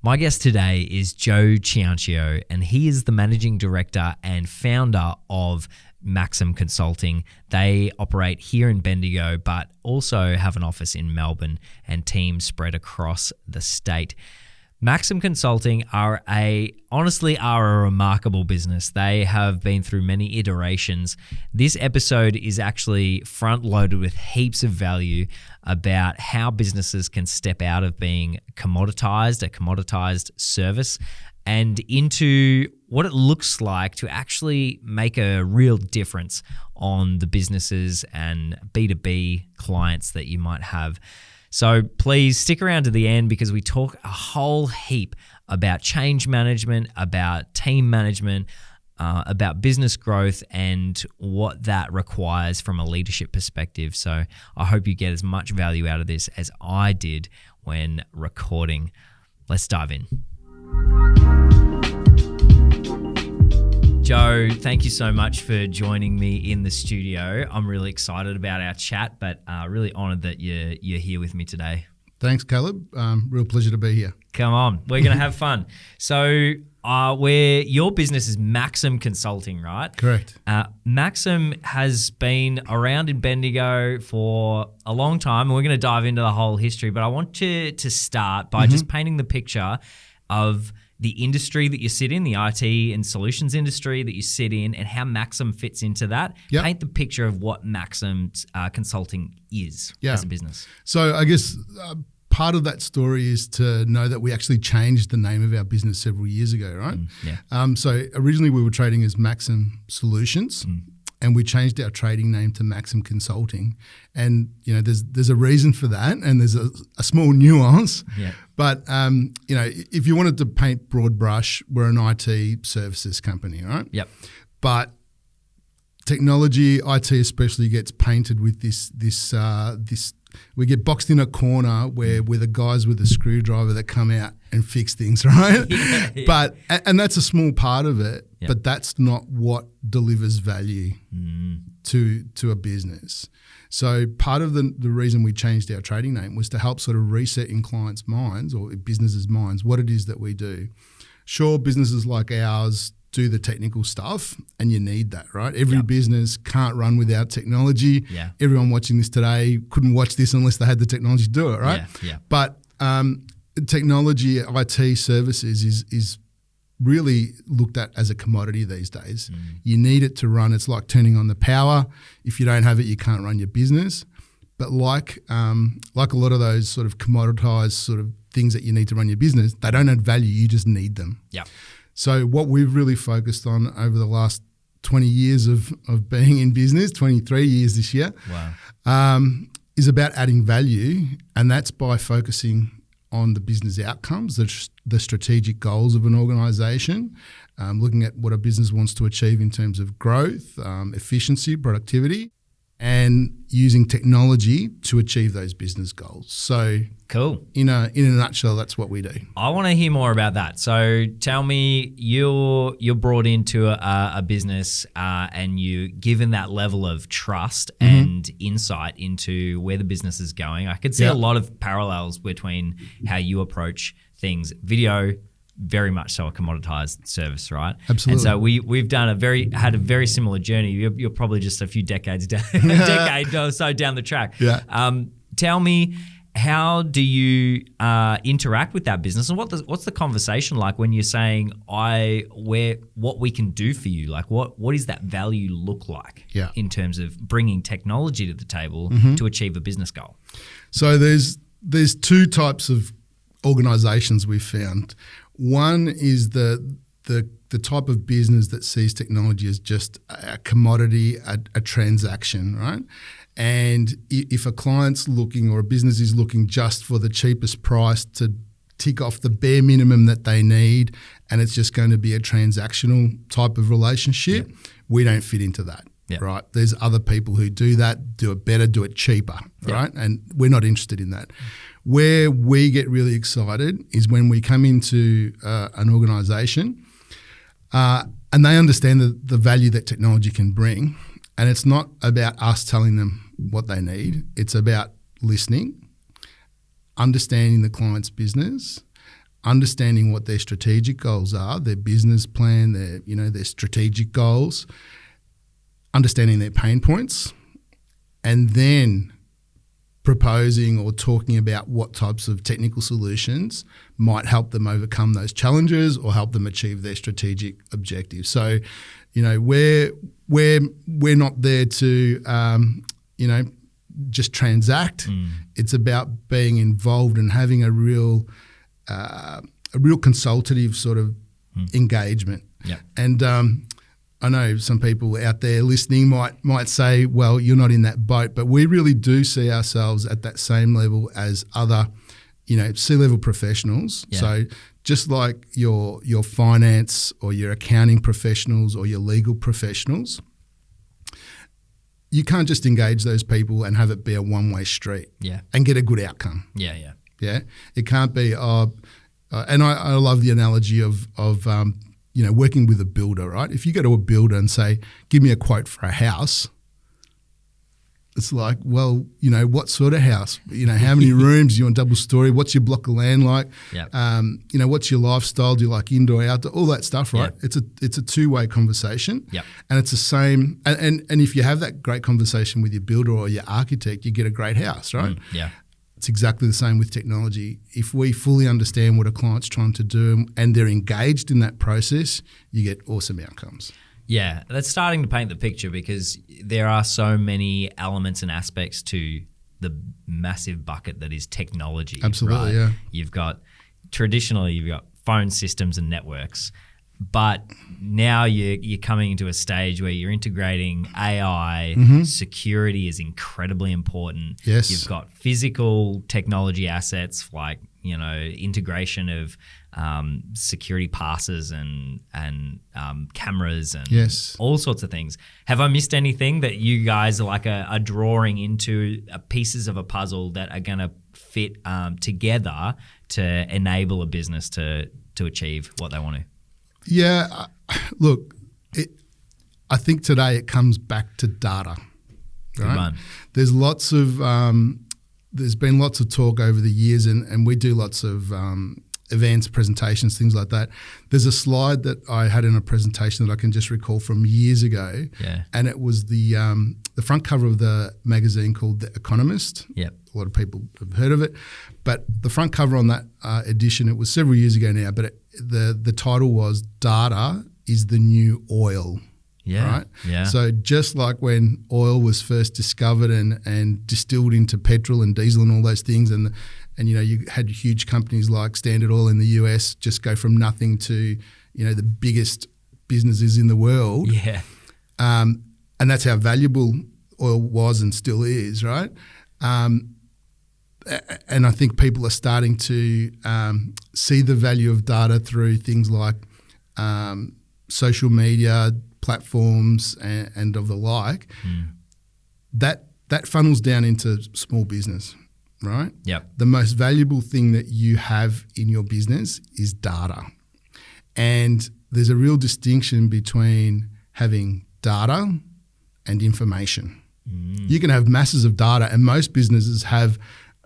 My guest today is Joe Ciancio, and he is the managing director and founder of Maxsum Consulting. They operate here in Bendigo, but also have an office in Melbourne and teams spread across the state. Maxsum Consulting honestly are a remarkable business. They have been through many iterations. This episode is actually front-loaded with heaps of value about how businesses can step out of being commoditized, a commoditized service, and into what it looks like to actually make a real difference on the businesses and B2B clients that you might have. So please stick around to the end because we talk a whole heap about change management, about team management, about business growth and what that requires from a leadership perspective. So I hope you get as much value out of this as I did when recording. Let's dive in. Joe, thank you so much for joining me in the studio. I'm really excited about our chat, but really honoured that you're here with me today. Thanks, Caleb. Real pleasure to be here. Come on, we're going to have fun. So your business is Maxsum Consulting, right? Correct. Maxsum has been around in Bendigo for a long time, and we're going to dive into the whole history, but I want you to start by just painting the picture of the industry that you sit in, the IT and solutions industry that you sit in, and how Maxsum fits into that. Yep. Paint the picture of what Maxsum Consulting is as a business. So I guess part of that story is to know that we actually changed the name of our business several years ago, right? So originally we were trading as Maxsum Solutions. And we changed our trading name to Maxsum Consulting, and there's a reason for that, and there's a small nuance. Yeah. But if you wanted to paint broad brush, we're an IT services company, right? Yep. But technology, IT especially, gets painted with this. We get boxed in a corner where we're the guys with the screwdriver that come out and fix things, right? Yeah. But and that's a small part of it, but that's not what delivers value to a business. So part of the reason we changed our trading name was to help sort of reset in clients' minds or businesses' minds what it is that we do. Sure, businesses like ours do the technical stuff, and you need that, right? Every business can't run without technology. Yeah. Everyone watching this today couldn't watch this unless they had the technology to do it, right? Yeah. But technology, IT services is really looked at as a commodity these days. You need it to run. It's like turning on the power. If you don't have it, you can't run your business. But like a lot of those sort of commoditized sort of things that you need to run your business, they don't add value. You just need them. Yeah. So what we've really focused on over the last 20 years of being in business, 23 years this year, is about adding value, and that's by focusing on the business outcomes, the strategic goals of an organisation, looking at what a business wants to achieve in terms of growth, efficiency, productivity, and using technology to achieve those business goals. So cool. In a nutshell, that's what we do. I want to hear more about that. So tell me, you're brought into a business and you're given that level of trust and insight into where the business is going. I could see a lot of parallels between how you approach things. Video, very much so a commoditized service, right? Absolutely. And so we've had a very similar journey. You're probably just a few decades down, a decade or so down the track. Yeah. Tell me, how do you interact with that business, and what's the conversation like when you're saying what we can do for you? Like what does that value look like in terms of bringing technology to the table to achieve a business goal? So there's two types of organizations we've found. One is the type of business that sees technology as just a commodity, a transaction, right? And if a client's looking or a business is looking just for the cheapest price to tick off the bare minimum that they need, and it's just going to be a transactional type of relationship, we don't fit into that. Right? There's other people who do that, do it better, do it cheaper, right? And we're not interested in that. Where we get really excited is when we come into an organisation and they understand the value that technology can bring, and it's not about us telling them what they need. It's about listening, understanding the client's business, understanding what their strategic goals are, their business plan, their strategic goals, understanding their pain points, and then proposing or talking about what types of technical solutions might help them overcome those challenges or help them achieve their strategic objectives. So, we're not there to just transact. It's about being involved and having a real consultative sort of engagement. Yep. And I know some people out there listening might say, well, you're not in that boat, but we really do see ourselves at that same level as other, C-level professionals. Yeah. So just like your finance or your accounting professionals or your legal professionals, you can't just engage those people and have it be a one-way street and get a good outcome. Yeah. It can't be, and I love the analogy of working with a builder, right? If you go to a builder and say, give me a quote for a house, it's like, well, what sort of house? How many rooms? Do you want double story? What's your block of land like? Yep. What's your lifestyle? Do you like indoor, outdoor? All that stuff, right? Yep. It's a two-way conversation. Yep. And it's the same. And if you have that great conversation with your builder or your architect, you get a great house, right? Yeah. It's exactly the same with technology. If we fully understand what a client's trying to do and they're engaged in that process, you get awesome outcomes. Yeah, that's starting to paint the picture because there are so many elements and aspects to the massive bucket that is technology. Absolutely, right? yeah. Traditionally, you've got phone systems and networks, but now you're coming into a stage where you're integrating AI. Security is incredibly important. Yes. You've got physical technology assets like, integration of security passes and cameras and all sorts of things. Have I missed anything that you guys are drawing into pieces of a puzzle that are going to fit together to enable a business to achieve what they want to? Yeah, look, I think today it comes back to data. Right? Good one. There's lots of there's been lots of talk over the years, and we do lots of events, presentations, things like that. There's a slide that I had in a presentation that I can just recall from years ago, and it was the front cover of the magazine called The Economist. Yep. A lot of people have heard of it, but the front cover on that edition, it was several years ago now, but the title was "Data is the New Oil." Yeah. Right? Yeah. So just like when oil was first discovered and distilled into petrol and diesel and all those things, and you had huge companies like Standard Oil in the US just go from nothing to the biggest businesses in the world. Yeah. And that's how valuable oil was and still is, right? And I think people are starting to see the value of data through things like social media platforms and of the like. That funnels down into small business, right? Yep. The most valuable thing that you have in your business is data. And there's a real distinction between having data and information. You can have masses of data, and most businesses have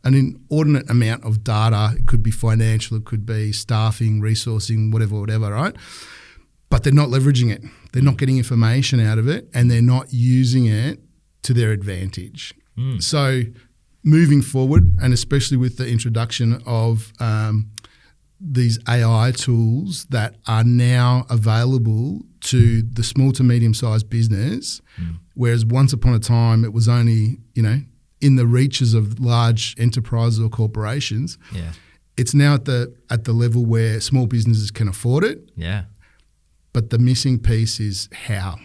an inordinate amount of data. It could be financial, it could be staffing, resourcing, whatever, right? But they're not leveraging it. They're not getting information out of it, and they're not using it to their advantage. So moving forward, and especially with the introduction of these AI tools that are now available to the small to medium-sized business, whereas once upon a time it was only, in the reaches of large enterprises or corporations. Yeah. It's now at the level where small businesses can afford it. Yeah. But the missing piece is how.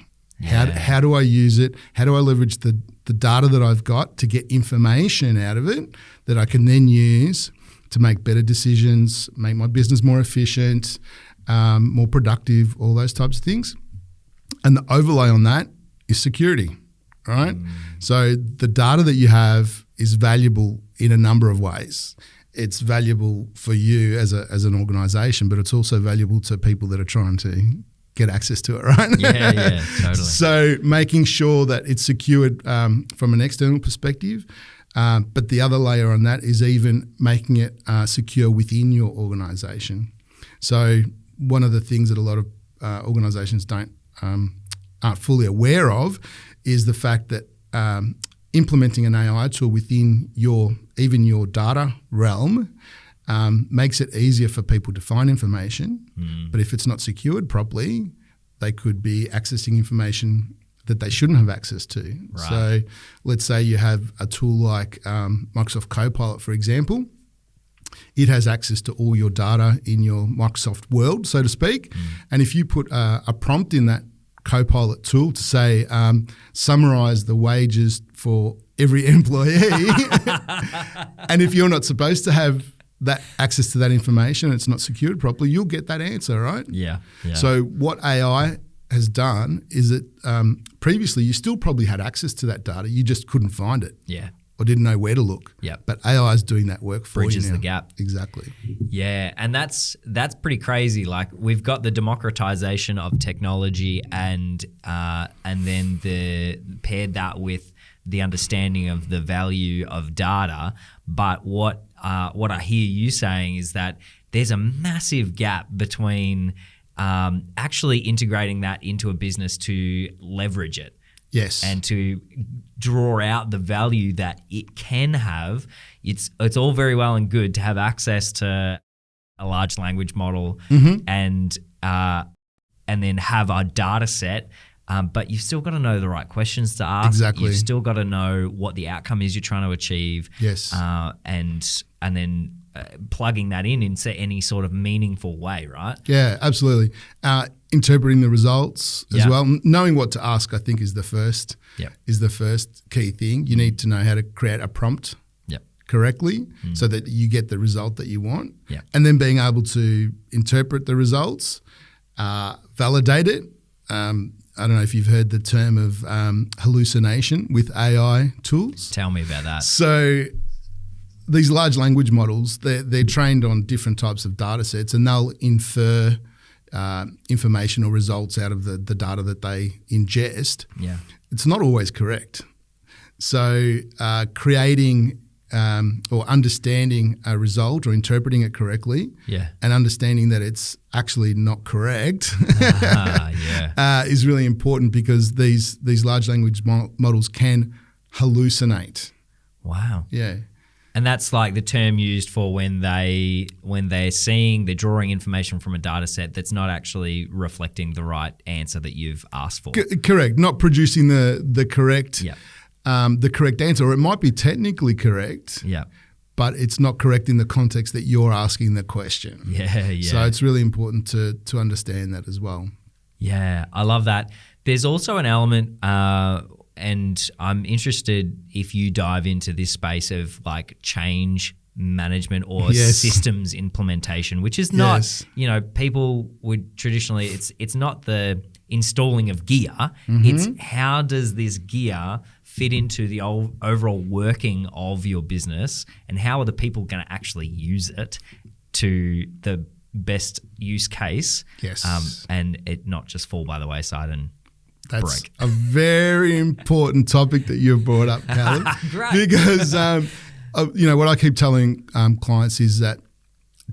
How do I use it? How do I leverage the data that I've got to get information out of it that I can then use to make better decisions, make my business more efficient, more productive, all those types of things. And the overlay on that is security, right? So the data that you have is valuable in a number of ways. It's valuable for you as an organisation, but it's also valuable to people that are trying to get access to it, right? Yeah, totally. So making sure that it's secured from an external perspective, But the other layer on that is even making it secure within your organisation. So one of the things that a lot of organisations aren't fully aware of is the fact that implementing an AI tool within your data realm makes it easier for people to find information. But if it's not secured properly, they could be accessing information that they shouldn't have access to. Right. So let's say you have a tool like Microsoft Copilot, for example. It has access to all your data in your Microsoft world, so to speak. And if you put a prompt in that Copilot tool to say, summarize the wages for every employee, and if you're not supposed to have that access to that information, it's not secured properly, you'll get that answer, right? Yeah. So what AI has done is that previously you still probably had access to that data, you just couldn't find it. Yeah. Or didn't know where to look. Yeah. But AI is doing that work for Bridges you now. the gap. Exactly. Yeah, and that's pretty crazy. Like, we've got the democratization of technology, and then paired that with the understanding of the value of data. But what I hear you saying is that there's a massive gap between actually integrating that into a business to leverage it. Yes. And to draw out the value that it can have. It's all very well and good to have access to a large language model and then have a data set, but you've still got to know the right questions to ask. Exactly. You've still got to know what the outcome is you're trying to achieve. Yes. And then plugging that into any sort of meaningful way, right? Yeah, absolutely. Interpreting the results as well. Knowing what to ask, I think, is the first key thing. You need to know how to create a prompt correctly so that you get the result that you want. Yeah. And then being able to interpret the results, validate it. I don't know if you've heard the term of hallucination with AI tools. Tell me about that. So these large language models, they're trained on different types of data sets, and they'll infer information or results out of the data that they ingest. Yeah. It's not always correct. So creating or understanding a result or interpreting it correctly and understanding that it's actually not correct is really important, because these large language models can hallucinate. Wow. Yeah. And that's like the term used for when they're drawing information from a data set that's not actually reflecting the right answer that you've asked for. Correct. Not producing the correct the correct answer, or it might be technically correct. Yeah. But it's not correct in the context that you're asking the question. Yeah. So it's really important to understand that as well. Yeah, I love that. There's also an element and I'm interested if you dive into this space of like change management or systems implementation, which is not, people would traditionally, it's not the installing of gear. It's how does this gear fit into the overall working of your business, and how are the people going to actually use it to the best use case? Yes. And it not just fall by the wayside and That's break. a very important topic that you've brought up, Caleb. Great. Because, what I keep telling clients is that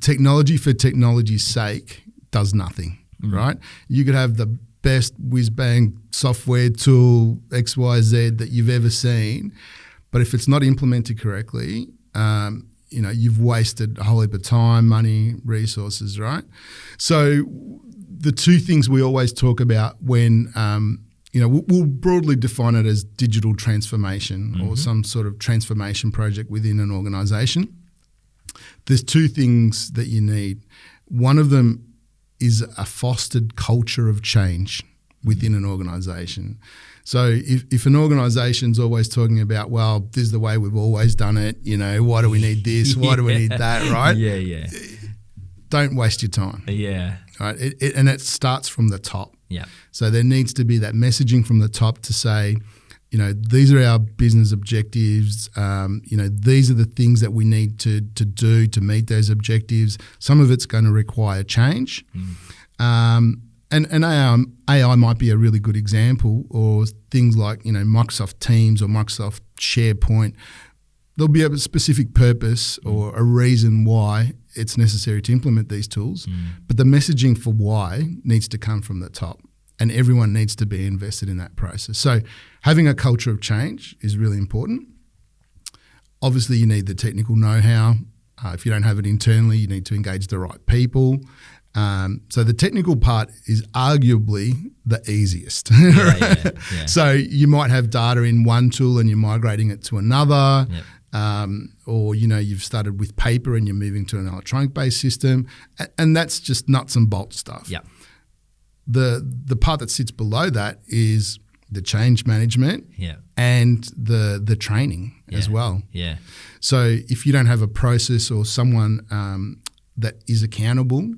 technology for technology's sake does nothing, right? You could have the best whiz-bang software tool XYZ that you've ever seen, but if it's not implemented correctly, you've wasted a whole heap of time, money, resources, right? So the two things we always talk about when, we'll broadly define it as digital transformation or some sort of transformation project within an organisation. There's two things that you need. One of them is a fostered culture of change within an organisation. So if an organisation's always talking about, well, this is the way we've always done it, why do we need this? Why do we need that, right? Yeah. Don't waste your time. Yeah. Right. And it starts from the top. Yeah. So there needs to be that messaging from the top to say, these are our business objectives. These are the things that we need to do to meet those objectives. Some of it's going to require change. And AI might be a really good example, or things like, Microsoft Teams or Microsoft SharePoint. there'll be a specific purpose or a reason why it's necessary to implement these tools, but the messaging for why needs to come from the top, and everyone needs to be invested in that process. So having a culture of change is really important. Obviously, you need the technical know-how. If you don't have it internally, you need to engage the right people. So the technical part is arguably the easiest. Yeah. So you might have data in one tool and you're migrating it to another. Yep. Or, you've started with paper and you're moving to an electronic-based system, and that's just nuts and bolts stuff. Yep. The part that sits below that is the change management and the training as well. Yeah. So if you don't have a process or someone that is accountable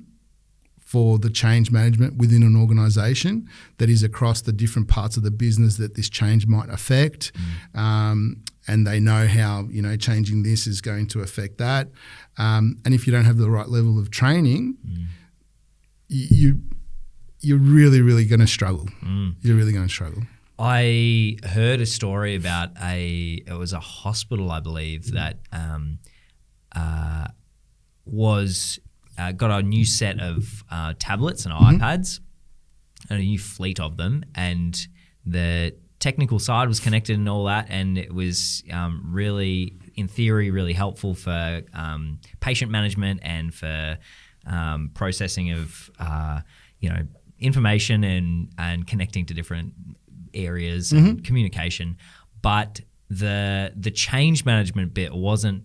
for the change management within an organisation that is across the different parts of the business that this change might affect, and they know how changing this is going to affect that, and if you don't have the right level of training, you're really, really going to struggle. You're really going to struggle. I heard a story about it was a hospital, I believe, that got a new set of tablets and iPads, and a new fleet of them, and the technical side was connected and all that, and it was really, in theory, really helpful for patient management and for processing of information and connecting to different areas and communication. But the change management bit wasn't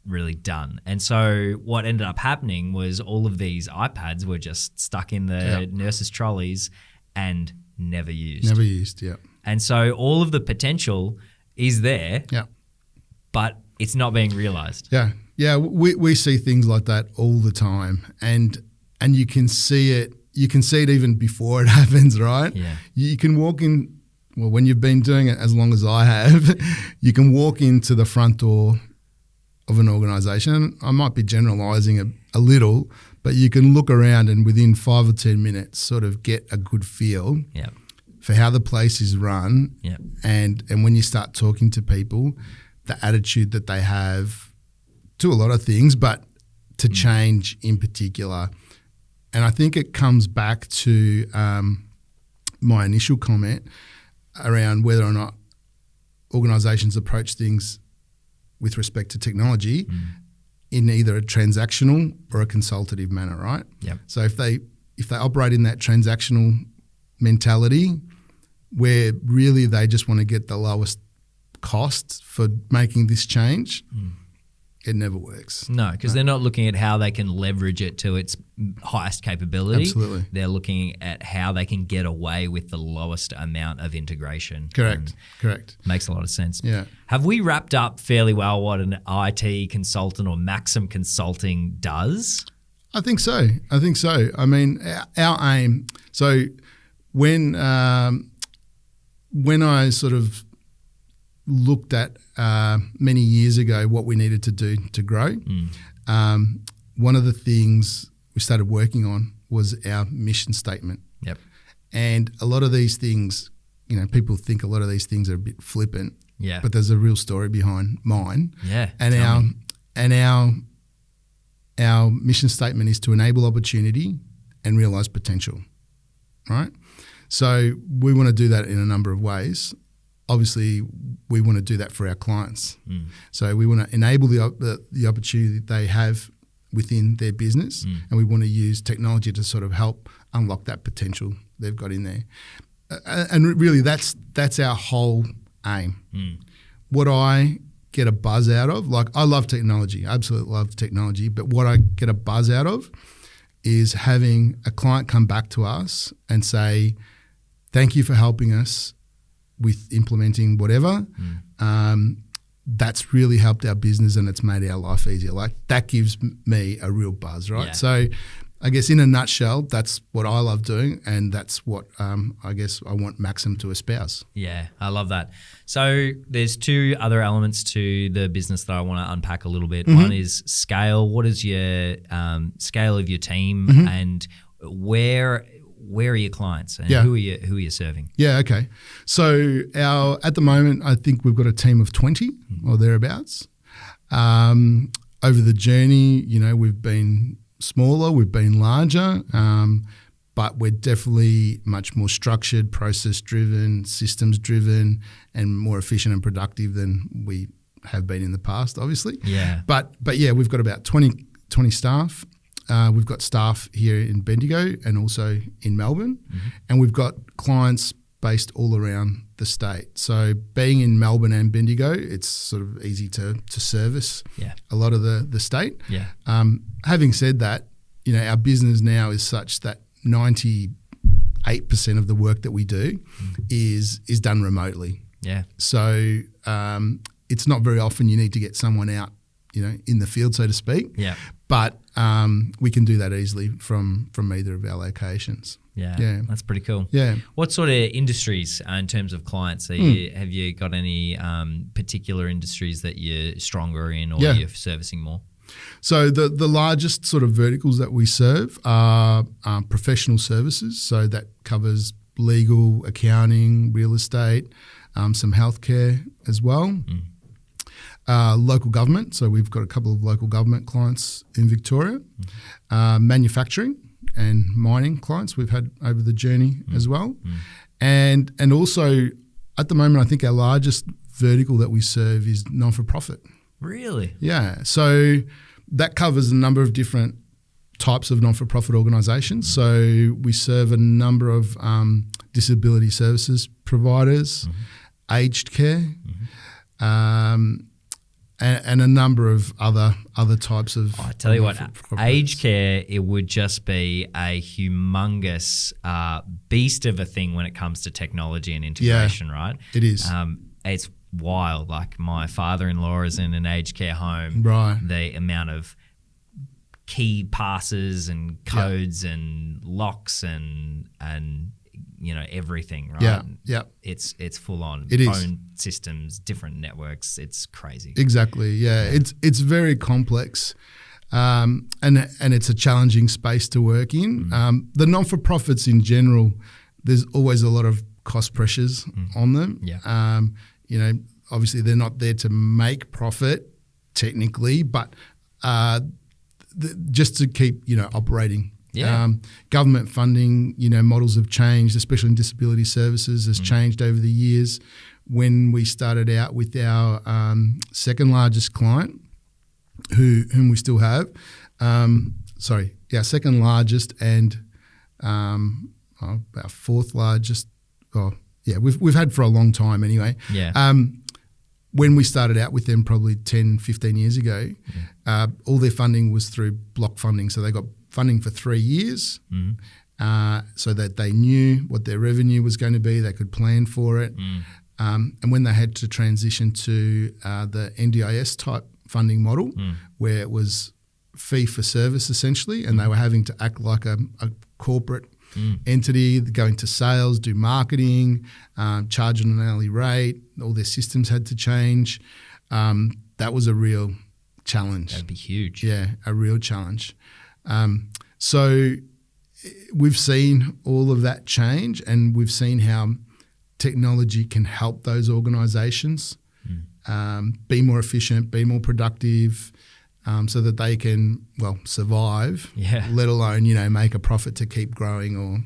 really done, and so what ended up happening was all of these iPads were just stuck in the nurses' trolleys and never used. And so all of the potential is there, but it's not being realised. We see things like that all the time, and you can see it. You can see it even before it happens, right? You can walk in. Well, when you've been doing it as long as I have, you can walk into the front door of an organisation. I might be generalising a little, but you can look around and within 5 or 10 minutes sort of get a good feel for how the place is run. And when you start talking to people, the attitude that they have to a lot of things, but to change in particular. And I think it comes back to my initial comment around whether or not organisations approach things with respect to technology in either a transactional or a consultative manner, right? So if they operate in that transactional mentality where really they just want to get the lowest cost for making this change, it never works. No, because they're not looking at how they can leverage it to its highest capability. Absolutely. They're looking at how they can get away with the lowest amount of integration. Correct. Makes a lot of sense. Yeah. Have we wrapped up fairly well what an IT consultant or Maxsum Consulting does? I think so. I mean, our aim. So when I sort of looked at many years ago what we needed to do to grow, one of the things we started working on was our mission statement. And a lot of these things, people think a lot of these things are a bit flippant. But there's a real story behind mine. And our mission statement is to enable opportunity and realise potential, right? So we want to do that in a number of ways. Obviously, we want to do that for our clients. So we want to enable the opportunity that they have within their business, and we want to use technology to sort of help unlock that potential they've got in there. And really, that's our whole aim. What I get a buzz out of, like I love technology, I absolutely love technology, but what I get a buzz out of is having a client come back to us and say, thank you for helping us with implementing whatever. That's really helped our business and it's made our life easier. Like that gives me a real buzz, right? So I guess in a nutshell, that's what I love doing, and that's what I guess I want Maxsum to espouse. Yeah, I love that. So there's two other elements to the business that I want to unpack a little bit. One is scale. What is your scale of your team, and where are your clients, and who are you serving? Yeah, okay. So at the moment, I think we've got a team of 20 or thereabouts. Over the journey, we've been smaller, we've been larger, but we're definitely much more structured, process-driven, systems-driven, and more efficient and productive than we have been in the past, obviously. Yeah. But yeah, we've got about 20 staff. We've got staff here in Bendigo and also in Melbourne, and we've got clients based all around the state. So being in Melbourne and Bendigo, it's sort of easy to service a lot of the state. Yeah. Having said that, our business now is such that 98% of the work that we do is done remotely. Yeah. So it's not very often you need to get someone out, in the field, so to speak. Yeah. But we can do that easily from either of our locations. Yeah, that's pretty cool. Yeah. What sort of industries in terms of clients have you got any particular industries that you're stronger in or you're servicing more? So the largest sort of verticals that we serve are professional services. So that covers legal, accounting, real estate, some healthcare as well. Local government. So we've got a couple of local government clients in Victoria. Manufacturing and mining clients we've had over the journey as well. And also at the moment, I think our largest vertical that we serve is non-for-profit. Really? Yeah. So that covers a number of different types of non-for-profit organisations. So we serve a number of disability services providers, aged care, and a number of other types of. I tell you what, aged care, it would just be a humongous beast of a thing when it comes to technology and integration, right? It is. It's wild. Like my father-in-law is in an aged care home. Right. The amount of key passes and codes and locks and everything, right? Yeah. It's full on. It is. Phone systems, different networks. It's crazy. Exactly. Yeah. It's very complex. And it's a challenging space to work in. The non-for-profits in general, there's always a lot of cost pressures on them. Yeah. Obviously they're not there to make profit technically, but just to keep, operating. Yeah. Government funding, models have changed, especially in disability services, has changed over the years. When we started out with our second largest client, whom we still have, our second largest and our fourth largest. We've had for a long time anyway. Yeah. When we started out with them probably 10, 15 years ago, all their funding was through block funding. So they got funding for 3 years so that they knew what their revenue was going to be. They could plan for it. And when they had to transition to the NDIS type funding model where it was fee for service essentially, and they were having to act like a corporate entity, go into sales, do marketing, charge on an hourly rate. All their systems had to change. That was a real challenge. That'd be huge. Yeah, a real challenge. So we've seen all of that change, and we've seen how technology can help those organisations be more efficient, be more productive, so that they can, survive, let alone, make a profit to keep growing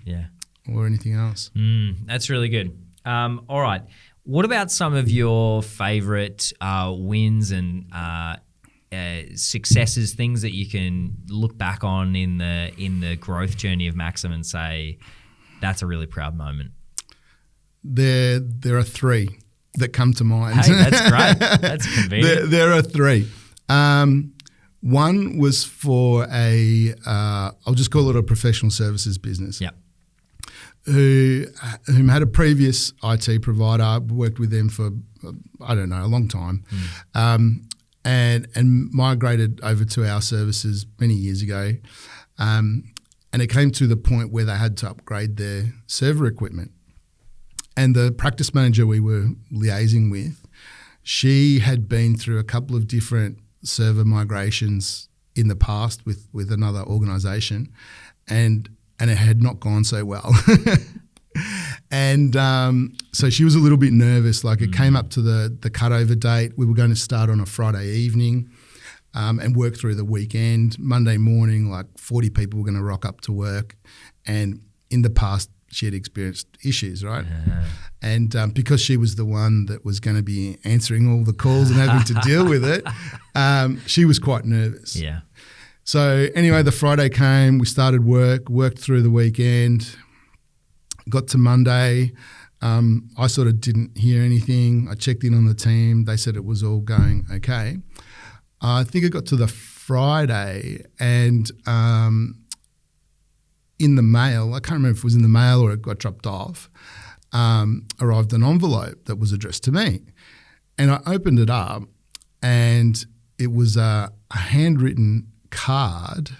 or anything else. That's really good. All right. What about some of your favourite wins and successes, things that you can look back on in the growth journey of Maxsum and say, that's a really proud moment? There are three that come to mind. Hey, that's great. That's convenient. There are three. One was for I'll just call it a professional services business. Yeah. Whom had a previous IT provider, worked with them for, a long time, and migrated over to our services many years ago. And it came to the point where they had to upgrade their server equipment. And the practice manager we were liaising with, she had been through a couple of different server migrations in the past with another organisation, and it had not gone so well. And so she was a little bit nervous. Like it came up to the cutover date. We were going to start on a Friday evening and work through the weekend. Monday morning, like 40 people were going to rock up to work. And in the past, she had experienced issues, right? And because she was the one that was going to be answering all the calls and having to deal with it, she was quite nervous. Yeah. So anyway, the Friday came, we started worked through the weekend, got to Monday. I sort of didn't hear anything. I checked in on the team. They said it was all going okay. I think it got to the Friday and in the mail, I can't remember if it was in the mail or it got dropped off, arrived an envelope that was addressed to me. And I opened it up and it was a handwritten card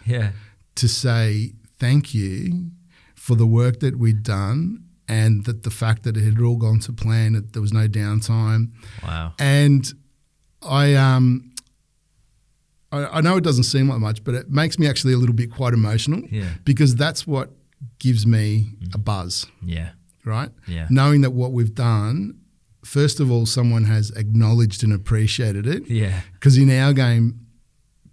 to say thank you for the work that we'd done and that the fact that it had all gone to plan, that there was no downtime. Wow. And I know it doesn't seem like much, but it makes me actually a little bit quite emotional because that's what gives me a buzz. Yeah. Right? Yeah. Knowing that what we've done, first of all, someone has acknowledged and appreciated it. Yeah. Because in our game,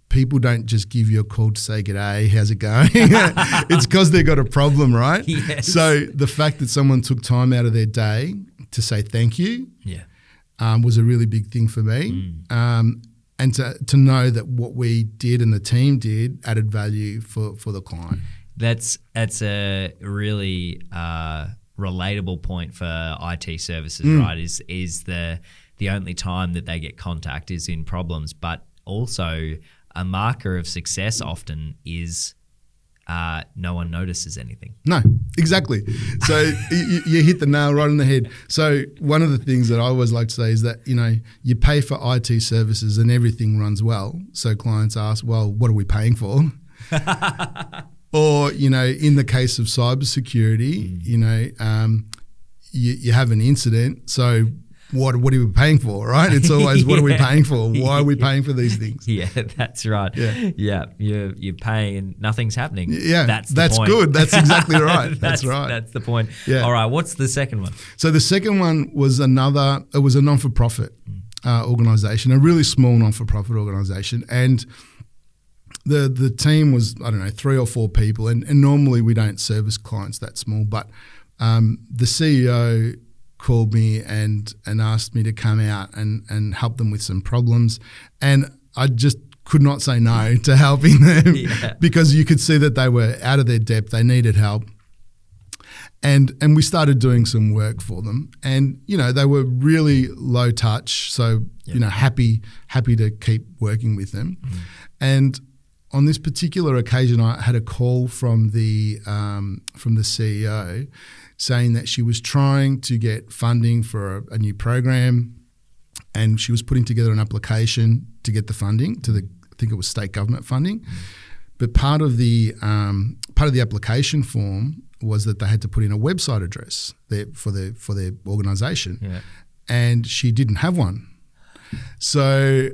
people don't just give you a call to say, g'day, how's it going? It's because they've got a problem, right? Yes. So the fact that someone took time out of their day to say thank you was a really big thing for me. And to know that what we did and the team did added value for the client. That's a really relatable point for IT services, right? Is the only time that they get contact is in problems, but also a marker of success often is no one notices anything. No, exactly. So you hit the nail right on the head. So one of the things that I always like to say is that, you pay for IT services and everything runs well. So clients ask, well, what are we paying for? Or, in the case of cybersecurity, you have an incident. So what are we paying for, right? It's always what are we paying for? Why are we paying for these things? Yeah, that's right. Yeah. You're paying and nothing's happening. Yeah, that's point. Good. That's exactly right. That's right. That's the point. Yeah. All right, what's the second one? So the second one was it was a non-for-profit organisation, a really small non-for-profit organisation. And the team was, 3 or 4 people. And normally we don't service clients that small, but the CEO called me and asked me to come out and help them with some problems. And I just could not say no to helping them because you could see that they were out of their depth. They needed help. And we started doing some work for them. And, they were really low touch. So, happy to keep working with them. And on this particular occasion, I had a call from the CEO saying that she was trying to get funding for a new program, and she was putting together an application to get the funding I think it was state government funding. But part of the application form was that they had to put in a website address for their organisation, and she didn't have one. So.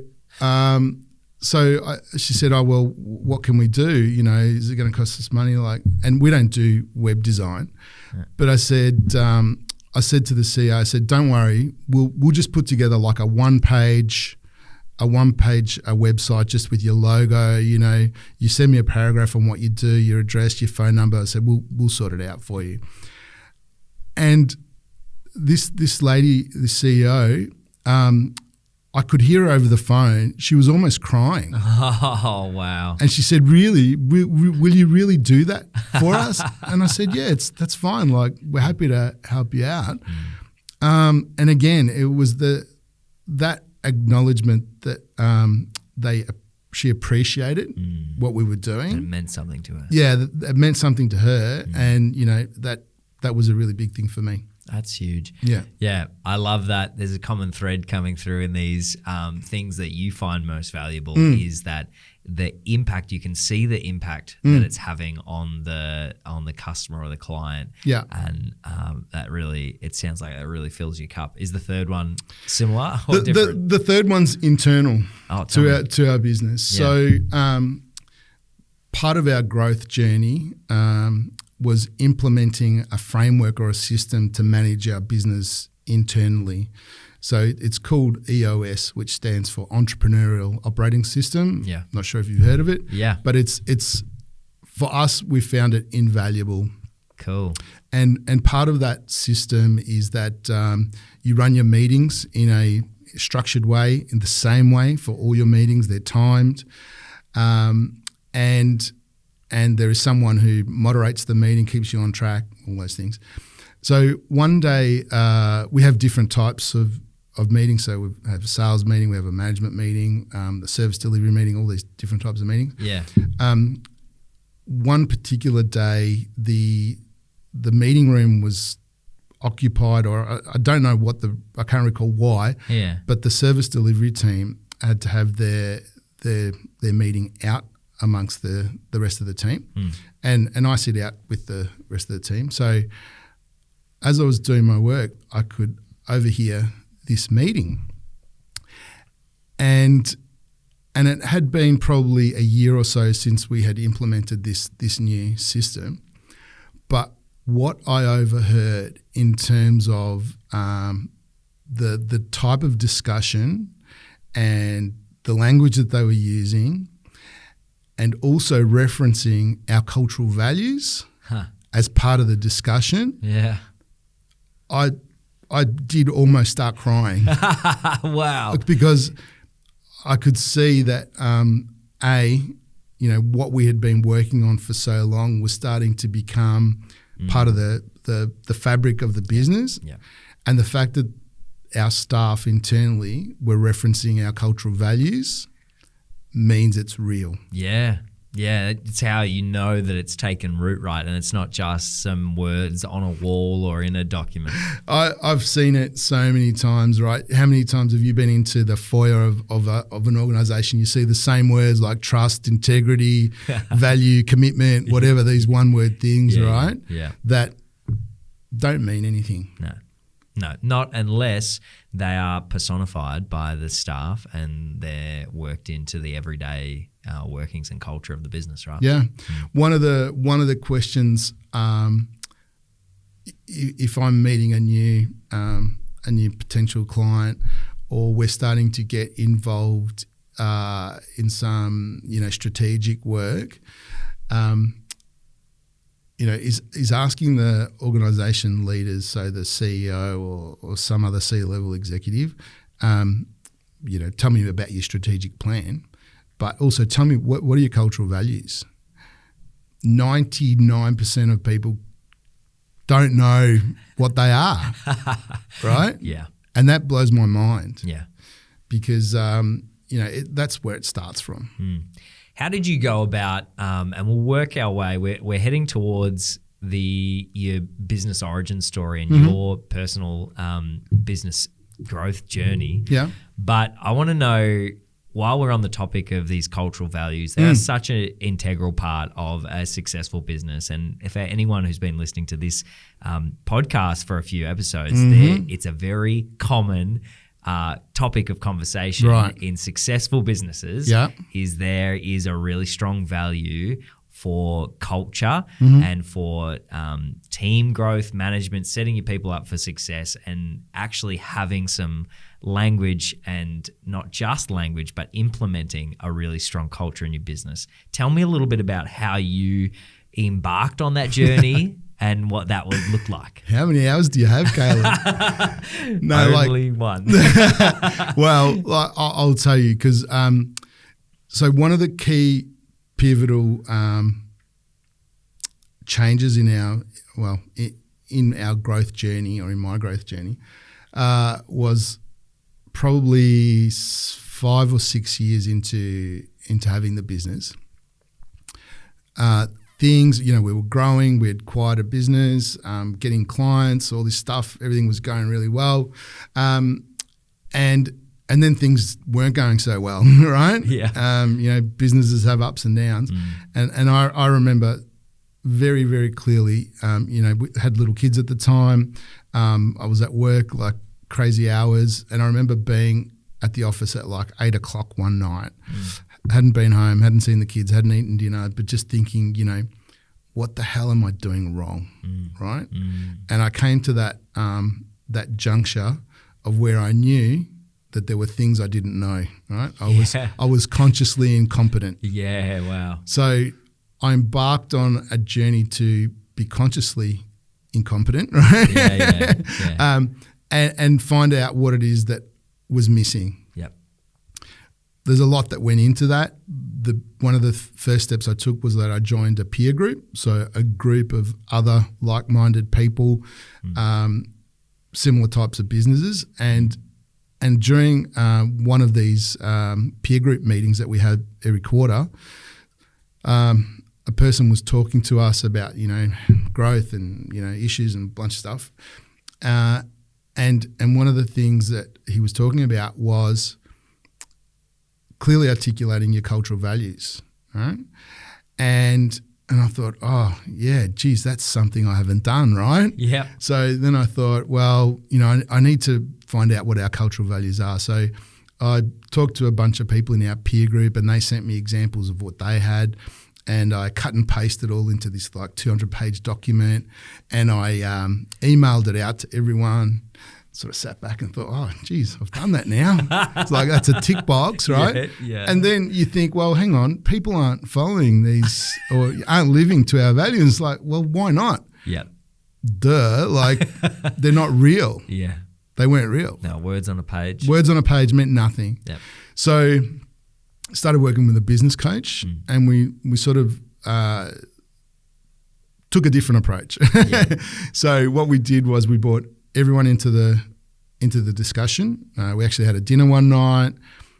She said, "Oh well, what can we do? Is it going to cost us money?" And we don't do web design, but I said to the CEO, I said, "Don't worry, we'll just put together like a one page website just with your logo. You send me a paragraph on what you do, your address, your phone number." I said, "We'll sort it out for you." And this lady, the CEO. I could hear her over the phone. She was almost crying. Oh, wow. And she said, "Really? Will you really do that for us?" And I said, "Yeah, that's fine. We're happy to help you out." And again, it was that acknowledgement that she appreciated what we were doing. And it meant something to her. Yeah, it meant something to her. And, that was a really big thing for me. That's huge. Yeah. I love that. There's a common thread coming through in these things that you find most valuable is that the impact, you can see the impact that it's having on the customer or the client. Yeah. And that really, it sounds like it really fills your cup. Is the third one similar or different? The third one's internal to our business. Yeah. So part of our growth journey was implementing a framework or a system to manage our business internally. So it's called EOS, which stands for Entrepreneurial Operating System. Yeah. Not sure if you've heard of it. Yeah. But it's for us, we found it invaluable. Cool. And part of that system is that you run your meetings in a structured way, in the same way for all your meetings. They're timed. And there is someone who moderates the meeting, keeps you on track, all those things. So one day we have different types of meetings. So we have a sales meeting, we have a management meeting, the service delivery meeting, all these different types of meetings. Yeah. One particular day, the meeting room was occupied, or I don't know I can't recall why. Yeah. But the service delivery team had to have their meeting out amongst the rest of the team, and I sit out with the rest of the team. So as I was doing my work, I could overhear this meeting, and it had been probably a year or so since we had implemented this new system. But what I overheard in terms of the type of discussion and the language that they were using, and also referencing our cultural values as part of the discussion, I did almost start crying. Wow. Because I could see that what we had been working on for so long was starting to become part of the fabric of the business. Yeah. And the fact that our staff internally were referencing our cultural values means it's real. Yeah. Yeah, it's how you know that it's taken root, right? And it's not just some words on a wall or in a document. I've seen it so many times, right? How many times have you been into the foyer of an organisation? You see the same words like trust, integrity, value, commitment, whatever, these one-word things, right? Yeah. That don't mean anything. No, not unless they are personified by the staff and they're worked into the everyday workings and culture of the business, right? Yeah. One of the questions, if I'm meeting a new potential client, or we're starting to get involved in some strategic work, is asking the organisation leaders, so the CEO or some other C-level executive, tell me about your strategic plan, but also tell me what are your cultural values. 99% of people don't know what they are, right? Yeah. And that blows my mind. Yeah. Because, that's where it starts from. How did you go about, and we'll work our way, we're heading towards your business origin story and your personal business growth journey. Yeah. But I want to know, while we're on the topic of these cultural values, they are such an integral part of a successful business. And if anyone who's been listening to this podcast for a few episodes, it's a very common topic of conversation in successful businesses. There is a really strong value for culture and for team growth, management, setting your people up for success, and actually having some language, and not just language, but implementing a really strong culture in your business. Tell me a little bit about how you embarked on that journey and what that would look like. How many hours do you have, Caleb? Only one. Well, I'll tell you, because so one of the key pivotal changes in our growth journey, or in my growth journey, was probably 5 or 6 years into having the business. Things, we were growing, we had quite a business, getting clients, all this stuff, everything was going really well. And then things weren't going so well, right? Yeah. Businesses have ups and downs. And I remember very, very clearly, we had little kids at the time. I was at work like crazy hours, and I remember being at the office at like 8 o'clock one night. Hadn't been home, hadn't seen the kids, hadn't eaten dinner, but just thinking, what the hell am I doing wrong, right? And I came to that that juncture of where I knew that there were things I didn't know, right? I was consciously incompetent. Yeah, wow. So I embarked on a journey to be consciously incompetent, right? Yeah. And find out what it is that was missing. Yep. There's a lot that went into that. One of the first steps I took was that I joined a peer group, so a group of other like-minded people, similar types of businesses, and during one of these peer group meetings that we had every quarter, a person was talking to us about growth and issues and a bunch of stuff, and one of the things that he was talking about was clearly articulating your cultural values, right? And I thought, oh yeah, geez, that's something I haven't done, right? Yeah. So then I thought, well, I need to find out what our cultural values are. So I talked to a bunch of people in our peer group, and they sent me examples of what they had, and I cut and pasted all into this like 200-page document, and I emailed it out to everyone. Sort of sat back and thought, oh, geez, I've done that now. It's like that's a tick box, right? Yeah. And then you think, well, hang on, people aren't following these or aren't living to our values. It's like, well, why not? Yeah. Duh, like they're not real. Yeah. They weren't real. No, words on a page. Words on a page meant nothing. Yep. So started working with a business coach, and we sort of took a different approach. Yeah. So what we did was we brought everyone into the discussion. We actually had a dinner one night,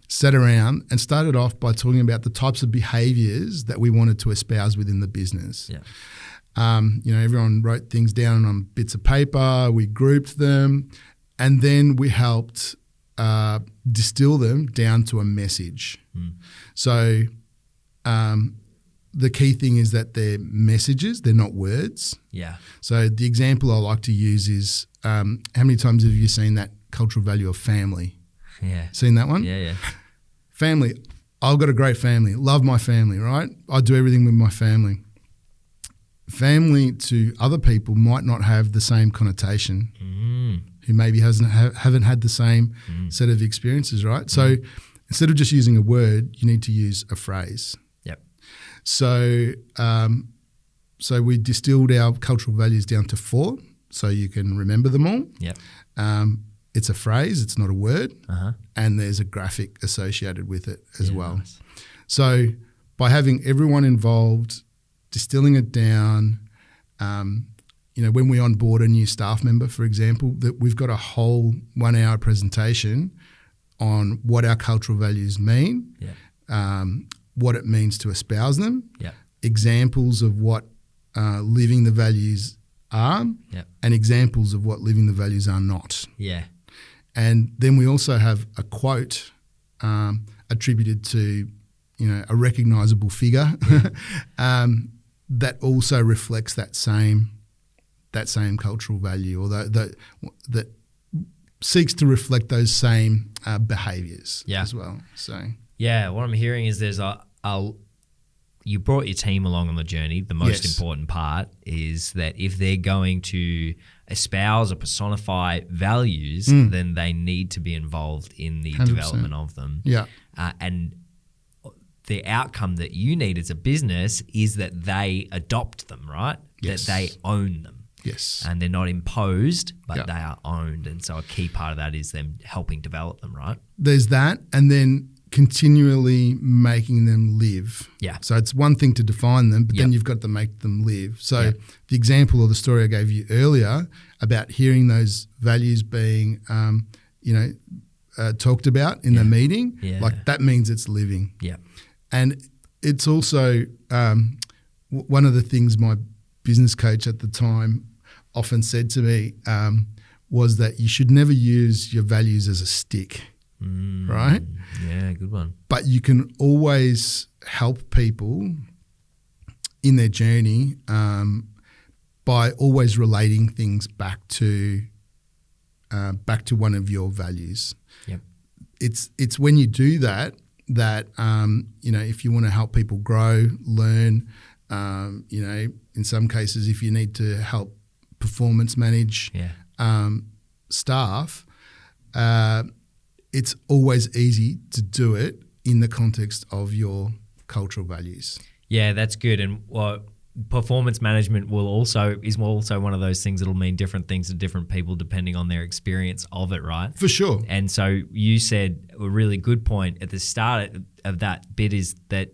sat around and started off by talking about the types of behaviours that we wanted to espouse within the business. Yeah. Everyone wrote things down on bits of paper, we grouped them, and then we helped distill them down to a message. So the key thing is that they're messages, they're not words. Yeah. So the example I like to use is how many times have you seen that cultural value of family? Yeah. Seen that one? Yeah. Family. I've got a great family. Love my family, right? I do everything with my family. Family to other people might not have the same connotation. Who maybe haven't had the same set of experiences, right? So instead of just using a word, you need to use a phrase. Yep. So we distilled our cultural values down to 4, so you can remember them all. Yep. It's a phrase, it's not a word, and there's a graphic associated with it as well. Nice. So by having everyone involved, distilling it down, when we onboard a new staff member, for example, that we've got a whole 1-hour presentation on what our cultural values mean, what it means to espouse them, examples of what living the values are, and examples of what living the values are not. Yeah. And then we also have a quote attributed to, a recognisable figure that also reflects that same cultural value, or that seeks to reflect those same behaviours as well. So what I'm hearing is there's you brought your team along on the journey. The most important part is that if they're going to espouse or personify values, then they need to be involved in the 100%. Development of them. Yeah. And the outcome that you need as a business is that they adopt them, right? Yes. That they own them. Yes. And they're not imposed, but they are owned. And so a key part of that is them helping develop them, right? There's that, and then continually making them live. Yeah. So it's one thing to define them, but then you've got to make them live. So the example or the story I gave you earlier about hearing those values being, talked about in the meeting, like that means it's living. Yeah. And it's also one of the things my business coach at the time often said to me was that you should never use your values as a stick. Right? Yeah, good one. But you can always help people in their journey by always relating things back to one of your values. Yep. It's when you do that if you want to help people grow, learn, in some cases, if you need to help performance manage staff, it's always easy to do it in the context of your cultural values. Yeah, that's good. And performance management is also one of those things that'll mean different things to different people depending on their experience of it, right? For sure. And so you said a really good point at the start of that bit is that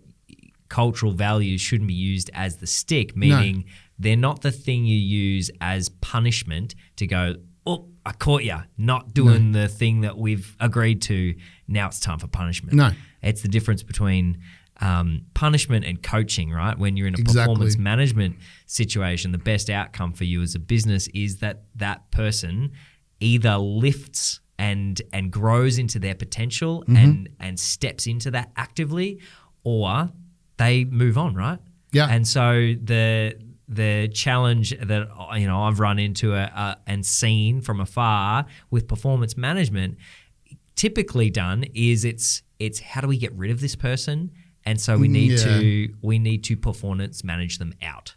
cultural values shouldn't be used as the stick, meaning they're not the thing you use as punishment to go, oh, I caught you not doing the thing that we've agreed to. Now it's time for punishment. No. It's the difference between punishment and coaching, right? When you're in a performance management situation, the best outcome for you as a business is that person either lifts and grows into their potential and steps into that actively, or they move on, right? Yeah. And so the challenge that I've run into and seen from afar with performance management, typically done is it's how do we get rid of this person? And so we need to performance manage them out.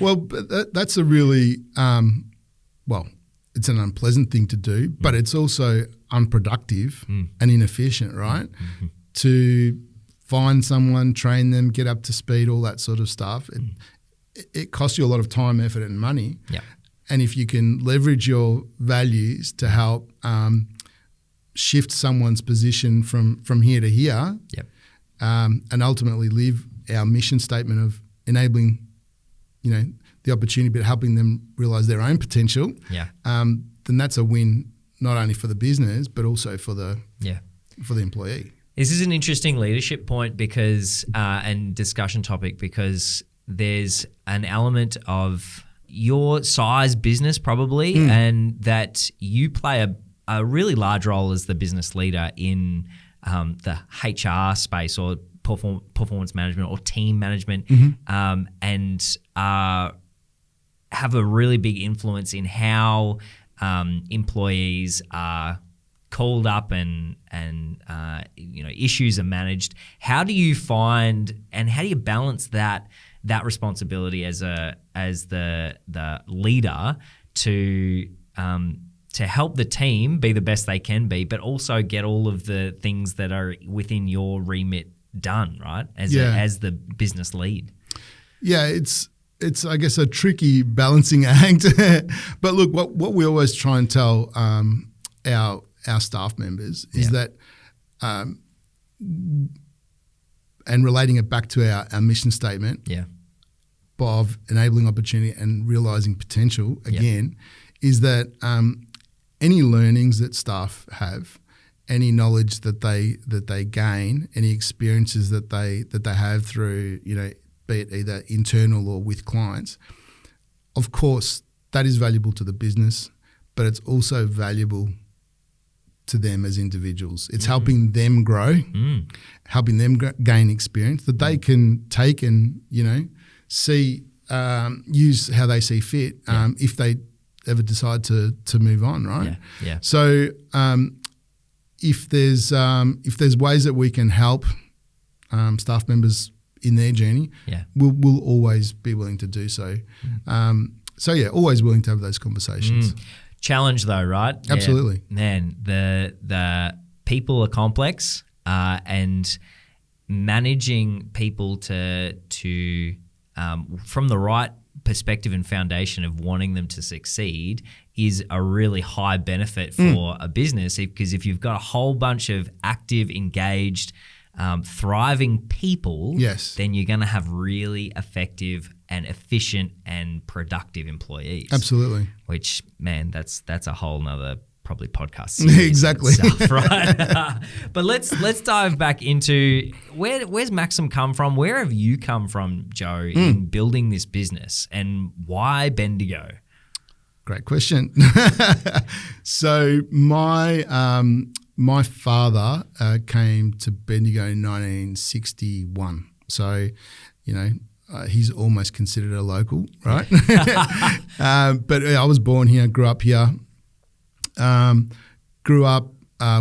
Well, that's a really it's an unpleasant thing to do, but it's also unproductive and inefficient, right? To find someone, train them, get up to speed, all that sort of stuff. It costs you a lot of time, effort, and money. Yeah. And if you can leverage your values to help shift someone's position from here to here. Yep. And ultimately live our mission statement of enabling, the opportunity, but helping them realise their own potential. Yeah. Then that's a win not only for the business but also for the employee. This is an interesting leadership point because and discussion topic because there's an element of your size business probably, and that you play a really large role as the business leader in the HR space or performance management or team management, and have a really big influence in how employees are called up and issues are managed. How do you find and how do you balance that responsibility as the leader to help the team be the best they can be, but also get all of the things that are within your remit done, right? As the business lead. Yeah, it's I guess a tricky balancing act. But look, what we always try and tell our staff members is that, and relating it back to our mission statement of enabling opportunity and realising potential again, is that any learnings that staff have, any knowledge that they gain, any experiences that they have through, be it either internal or with clients, of course that is valuable to the business, but it's also valuable to them as individuals. It's helping them grow, helping them gain experience that they can take and see, use how they see fit if they ever decide to move on, right? Yeah. So if there's ways that we can help staff members in their journey, we'll always be willing to do so. Always willing to have those conversations. Challenge though, right? Absolutely. Yeah. Man, the people are complex, and managing people to from the right perspective and foundation of wanting them to succeed is a really high benefit for a business, because if you've got a whole bunch of active, engaged, thriving people, then you're going to have really effective and efficient and productive employees. Absolutely. Which, man, that's a whole nother probably podcast series exactly itself, right? But let's dive back into where's Maxsum come from? Where have you come from, Joe, in building this business, and why Bendigo? Great question. So my father came to Bendigo in 1961. So, he's almost considered a local, right? But I was born here, grew up here. Grew up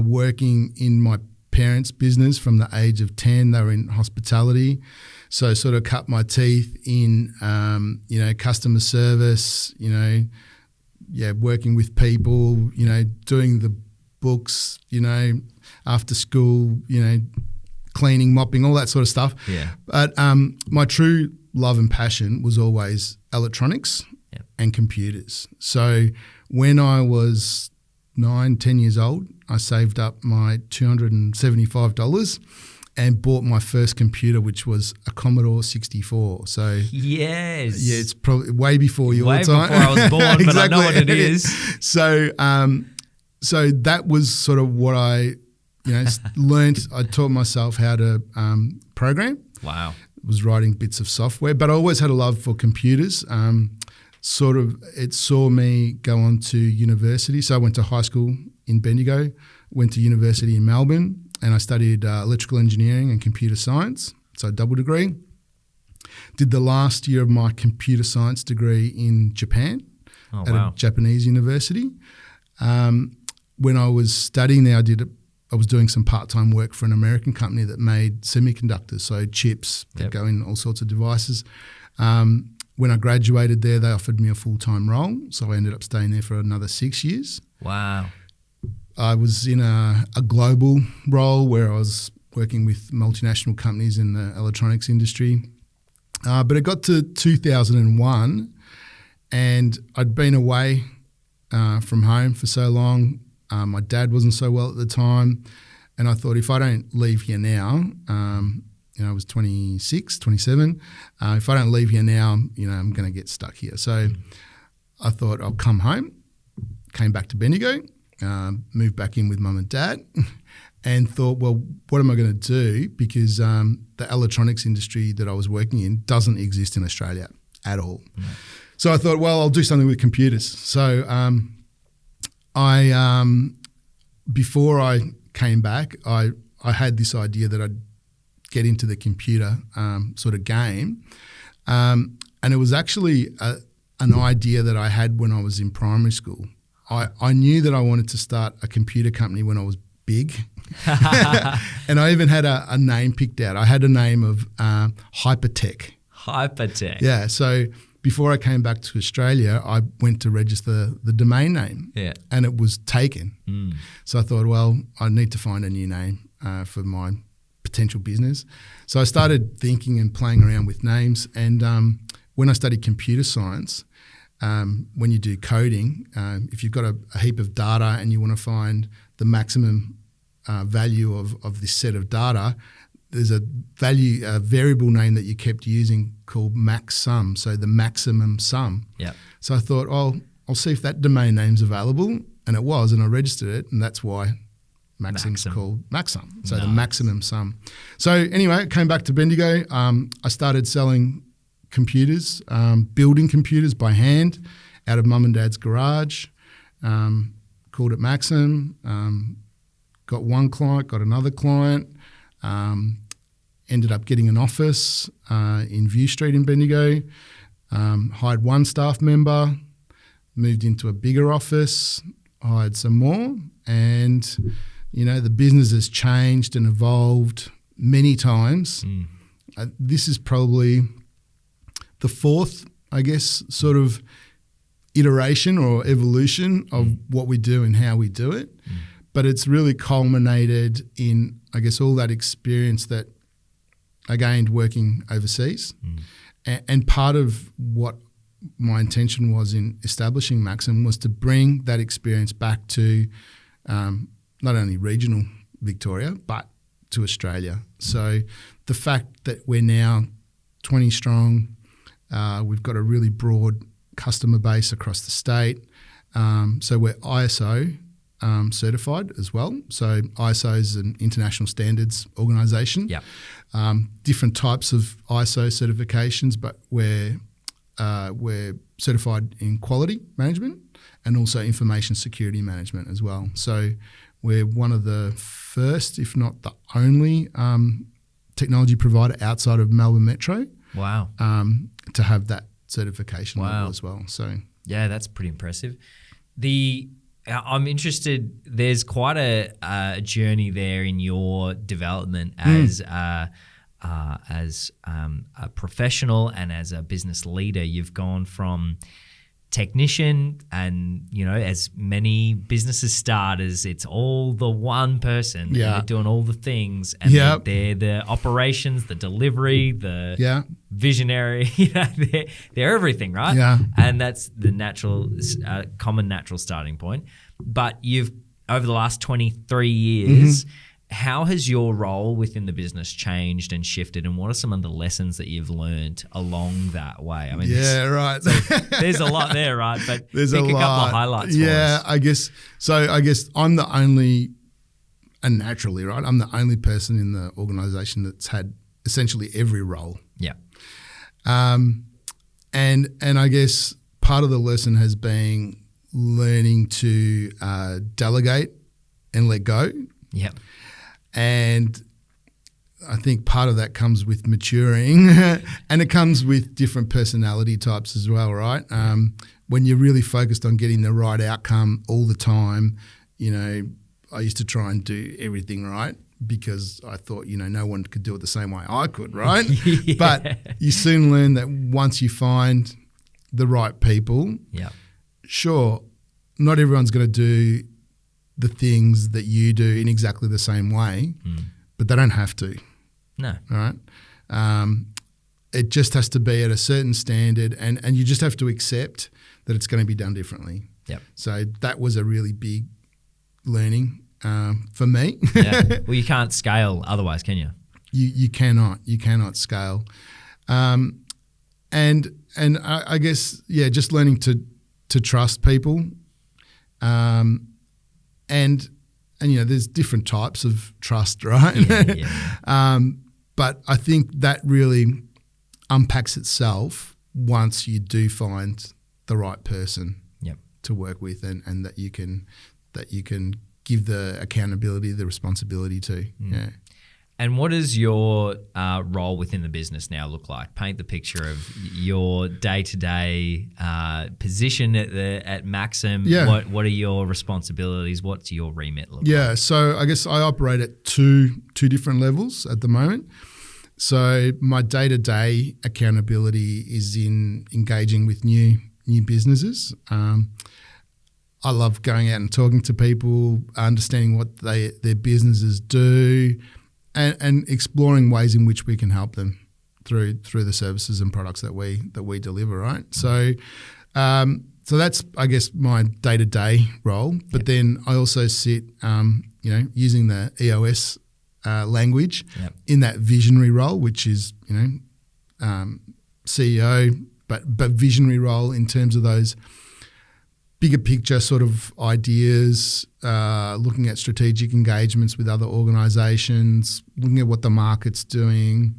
working in my parents' business from the age of 10. They were in hospitality. So sort of cut my teeth in, customer service, working with people, doing the books, after school, cleaning, mopping, all that sort of stuff. Yeah. But my true love and passion was always electronics and computers. So when I was 9, 10 years old, I saved up my $275 and bought my first computer, which was a Commodore 64. So yes, it's probably way before your way time. before I was born, exactly. But I know what it is. So, so that was sort of what I, learned. I taught myself how to program. Wow. Was writing bits of software, but I always had a love for computers. It saw me go on to university. So I went to high school in Bendigo, went to university in Melbourne, and I studied electrical engineering and computer science, so a double degree. Did the last year of my computer science degree in Japan at a Japanese university. When I was studying there, I was doing some part-time work for an American company that made semiconductors, so chips that go in all sorts of devices. When I graduated there, they offered me a full-time role, so I ended up staying there for another 6 years. Wow. I was in a global role where I was working with multinational companies in the electronics industry. But it got to 2001 and I'd been away from home for so long. My dad wasn't so well at the time. And I thought, if I don't leave here now, I was 26, 27. If I don't leave here now, I'm going to get stuck here. So I thought I'll come home, came back to Bendigo, moved back in with mum and dad and thought, well, what am I going to do? Because the electronics industry that I was working in doesn't exist in Australia at all. Mm. So I thought, well, I'll do something with computers. So before I came back, I had this idea that I'd get into the computer sort of game. And it was actually an idea that I had when I was in primary school. I knew that I wanted to start a computer company when I was big. And I even had a name picked out. I had a name of Hypertech. Hypertech. Yeah. So before I came back to Australia, I went to register the domain name. Yeah. And it was taken. Mm. So I thought, well, I need to find a new name for my potential business. So I started thinking and playing around with names. And when I studied computer science, when you do coding, if you've got a heap of data and you want to find the maximum value of this set of data, there's a variable name that you kept using called Maxsum, so the maximum sum. Yeah. So I thought, I'll see if that domain name's available, and it was, and I registered it, and that's why Maxsum's called Maxsum, so the maximum sum. So anyway, I came back to Bendigo. I started selling computers, building computers by hand out of mum and dad's garage, called it Maxsum, got one client, got another client, ended up getting an office in View Street in Bendigo, hired one staff member, moved into a bigger office, hired some more, and the business has changed and evolved many times. This is probably the fourth, I guess, sort of iteration or evolution of what we do and how we do it. But it's really culminated in, I guess, all that experience that I gained working overseas. And part of what my intention was in establishing Maxsum was to bring that experience back to not only regional Victoria, but to Australia. So the fact that we're now 20 strong, we've got a really broad customer base across the state. So we're ISO certified as well. So ISO is an international standards organisation. Yeah. Different types of ISO certifications, but we're certified in quality management and also information security management as well. So we're one of the first, if not the only, technology provider outside of Melbourne Metro. Wow. To have that certification level as well. So yeah, that's pretty impressive. The I'm interested. There's quite a journey there in your development as a professional and as a business leader. You've gone from technician, and as many businesses start, as it's all the one person. And they're doing all the things, and they're the operations, the delivery, the visionary. They're everything, right? And that's the common natural starting point. But you've, over the last 23 years, how has your role within the business changed and shifted, and what are some of the lessons that you've learned along that way? I mean, right. There's a lot there, right? But there's pick a couple lot. of highlights for us. I guess I'm the only, and naturally, right, I'm the only person in the organisation that's had essentially every role. Yeah. And I guess part of the lesson has been learning to delegate and let go. Yeah. And I think part of that comes with maturing and it comes with different personality types as well, right? When you're really focused on getting the right outcome all the time, I used to try and do everything right because I thought, no one could do it the same way I could, right? But you soon learn that once you find the right people, sure, not everyone's going to do the things that you do in exactly the same way, but they don't have to. No. Right? It just has to be at a certain standard, and you just have to accept that it's going to be done differently. Yep. So that was a really big learning for me. Well, you can't scale otherwise, can you? You cannot scale. And I guess, just learning to trust people. And there's different types of trust, right? But I think that really unpacks itself once you do find the right person to work with, and that you can give the accountability, the responsibility to. Yeah. And what does your role within the business now look like? Paint the picture of your day-to-day position at Maxsum. Yeah. What are your responsibilities? What's your remit look like? Yeah, so I guess I operate at two different levels at the moment. So my day-to-day accountability is in engaging with new businesses. I love going out and talking to people, understanding what their businesses do, and exploring ways in which we can help them through the services and products that we deliver, right? So that's, I guess, my day-to-day role. But then I also sit, using the EOS language in that visionary role, which is, CEO, but visionary role in terms of those bigger picture sort of ideas, looking at strategic engagements with other organisations, looking at what the market's doing,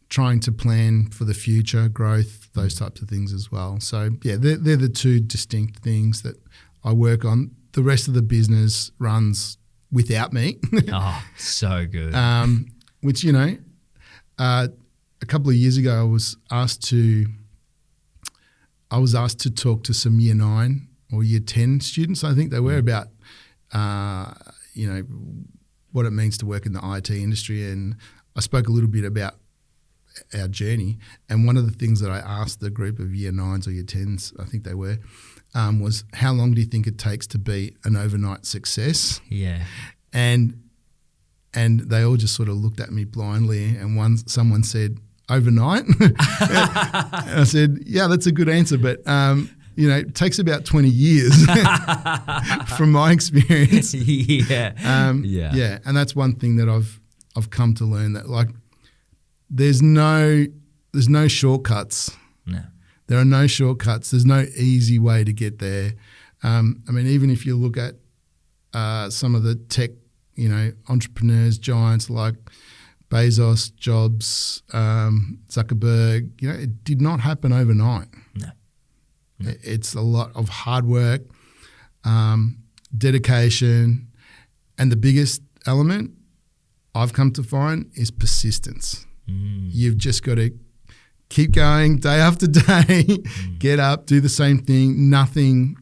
trying to plan for the future, growth, those types of things as well. So, they're the two distinct things that I work on. The rest of the business runs without me. Oh, so good. Which, a couple of years ago I was asked to talk to some year 9 or year 10 students, I think they were, about, what it means to work in the IT industry. And I spoke a little bit about our journey. And one of the things that I asked the group of year 9s or year 10s, I think they were, was how long do you think it takes to be an overnight success? Yeah. And they all just sort of looked at me blindly, and someone said, overnight? And I said, yeah, that's a good answer, but it takes about 20 years from my experience. Yeah. And that's one thing that I've come to learn, that like there's no shortcuts. No. There are no shortcuts. There's no easy way to get there. Even if you look at some of the tech, entrepreneurs, giants like Bezos, Jobs, Zuckerberg, it did not happen overnight. No. It's a lot of hard work, dedication, and the biggest element I've come to find is persistence. You've just got to keep going day after day, get up, do the same thing. Nothing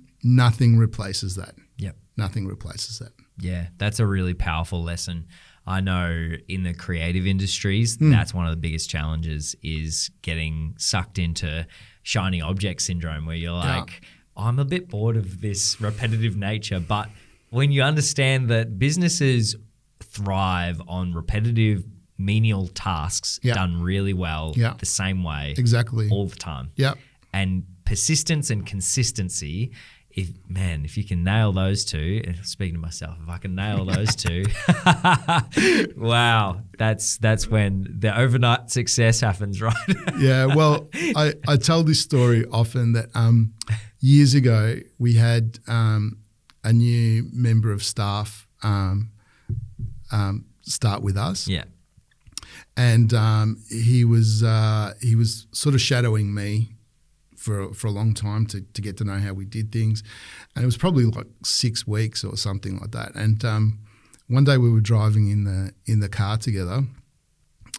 replaces that. Yep. nothing replaces that. Yeah, that's a really powerful lesson. I know in the creative industries, that's one of the biggest challenges is getting sucked into shiny object syndrome where you're like, I'm a bit bored of this repetitive nature. But when you understand that businesses thrive on repetitive, menial tasks done really well the same way all the time. And persistence and consistency, if you can nail those two, and speaking to myself, if I can nail those two, wow, that's when the overnight success happens, right? Yeah, well, I tell this story often that years ago we had a new member of staff start with us. Yeah. And he was sort of shadowing me for a long time to get to know how we did things, and it was probably like 6 weeks or something like that. And one day we were driving in the car together,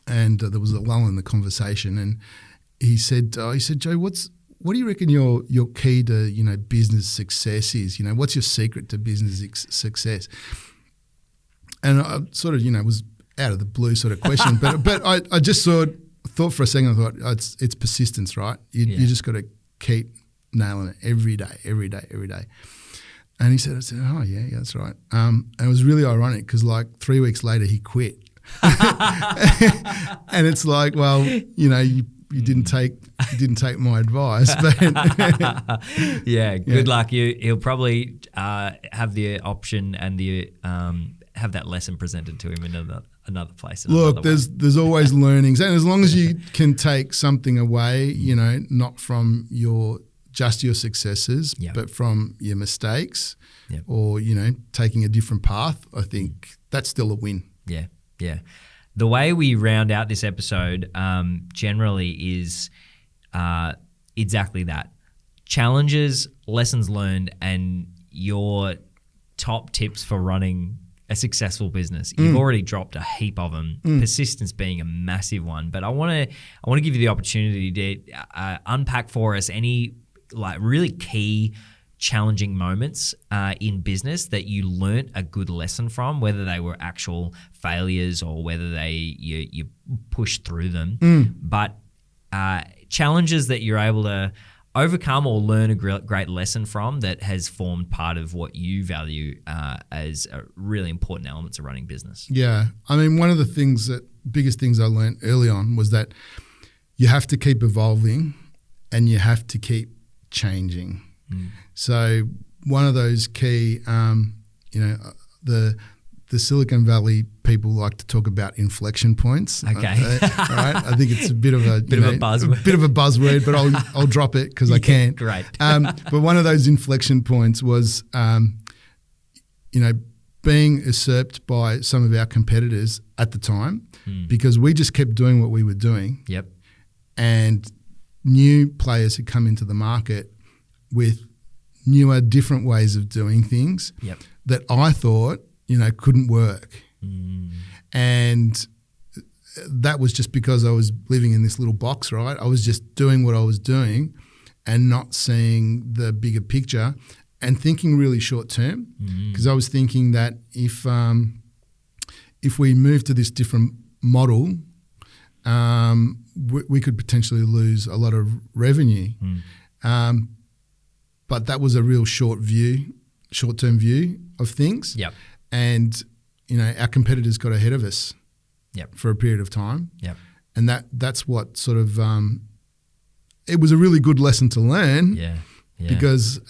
and there was a lull in the conversation, and he said, Joe, what do you reckon your key to business success is? What's your secret to business success? And I sort of was out of the blue sort of question, but I just thought for a second. I thought it's persistence, right? You just got to keep nailing it every day. And he said, oh yeah, that's right. And it was really ironic because like 3 weeks later he quit, and it's like, well, you didn't take my advice, but yeah, good luck. He'll probably have the option and the have that lesson presented to him in another place. Look, there's always learnings, and as long as you can take something away, not from your successes, but from your mistakes, or taking a different path, I think that's still a win. Yeah. The way we round out this episode generally is exactly that: challenges, lessons learned, and your top tips for running a successful business. You've already dropped a heap of them, persistence being a massive one. But I want to give you the opportunity to unpack for us any like really key challenging moments in business that you learnt a good lesson from, whether they were actual failures or whether you pushed through them. But challenges that you're able to overcome or learn a great lesson from that has formed part of what you value as really important elements of running business. Yeah. I mean, one of the biggest things I learned early on was that you have to keep evolving and you have to keep changing. So one of those key, the Silicon Valley people like to talk about inflection points. Okay. Right? I think it's a bit of a buzzword. A bit of a buzzword, but I'll drop it because I can. Great. But one of those inflection points was, being usurped by some of our competitors at the time, because we just kept doing what we were doing. Yep. And new players had come into the market with newer, different ways of doing things. Yep. That I thought couldn't work. And that was just because I was living in this little box, right? I was just doing what I was doing and not seeing the bigger picture and thinking really short term, because I was thinking that if we move to this different model, we could potentially lose a lot of revenue. But that was a real short-term view of things. Yep. And our competitors got ahead of us. Yep. For a period of time. Yep. And that's what sort of it was a really good lesson to learn. Yeah. Because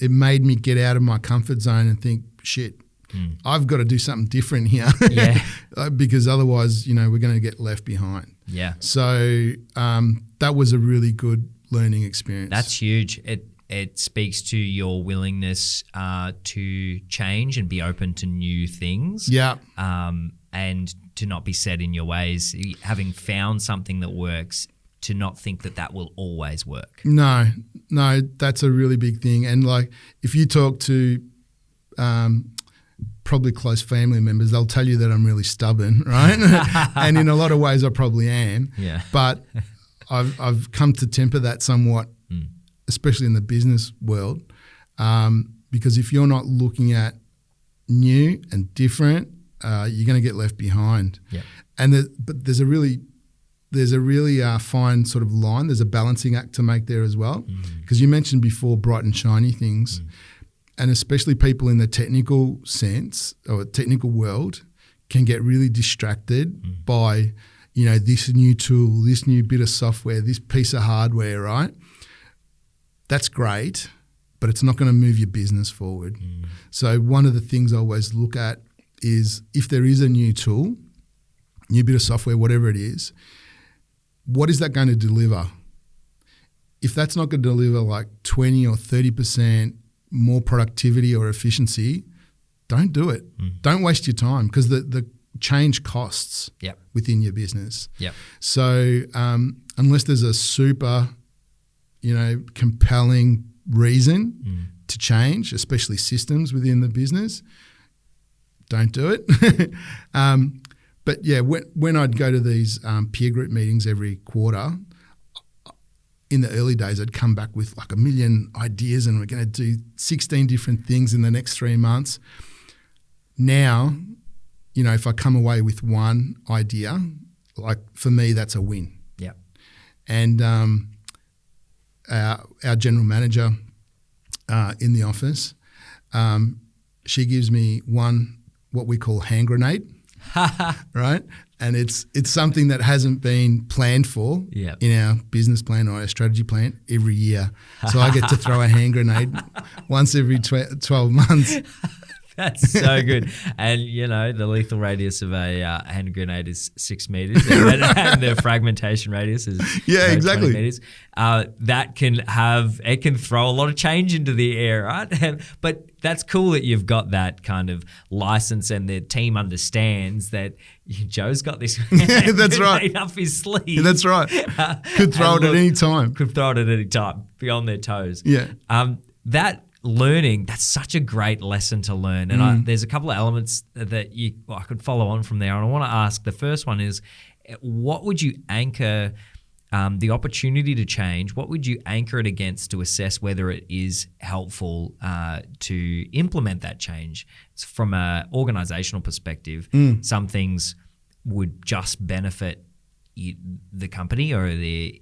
it made me get out of my comfort zone and think, shit, I've got to do something different here. Yeah. Because otherwise, we're going to get left behind. Yeah. So that was a really good learning experience. That's huge. It speaks to your willingness to change and be open to new things. Yeah. And to not be set in your ways, having found something that works, to not think that will always work. No, that's a really big thing. And like, if you talk to probably close family members, they'll tell you that I'm really stubborn, right? And in a lot of ways I probably am. Yeah. But I've come to temper that somewhat, especially in the business world, because if you're not looking at new and different, you're going to get left behind. Yeah. But there's a really fine sort of line. There's a balancing act to make there as well, because you mentioned before bright and shiny things, and especially people in the technical sense or technical world can get really distracted by, this new tool, this new bit of software, this piece of hardware, right? That's great, but it's not going to move your business forward. So one of the things I always look at is if there is a new tool, new bit of software, whatever it is, what is that going to deliver? If that's not going to deliver like 20 or 30% more productivity or efficiency, don't do it. Don't waste your time, because the change costs within your business. So unless there's a super, compelling reason to change, especially systems within the business, don't do it. But yeah, when I'd go to these peer group meetings every quarter, in the early days, I'd come back with like 1 million ideas and we're going to do 16 different things in the next 3 months. Now, if I come away with one idea, like for me, that's a win. Yeah. And our general manager in the office, she gives me what we call hand grenade. Right? And it's something that hasn't been planned for in our business plan or our strategy plan every year. So I get to throw a hand grenade once every 12 months. That's so good. And, the lethal radius of a hand grenade is 6 meters and the fragmentation radius is exactly 20 meters. That can throw a lot of change into the air, right? But that's cool that you've got that kind of license and the team understands that Joe's got this that's right. up his sleeve. That's right. Could throw it at any time. Could throw it at any time, be on their toes. Yeah. That learning, that's such a great lesson to learn. And there's a couple of elements that I could follow on from there. And I want to ask, the first one is, what would you anchor the opportunity to change? What would you anchor it against to assess whether it is helpful to implement that change? From an organizational perspective, some things would just benefit the company or the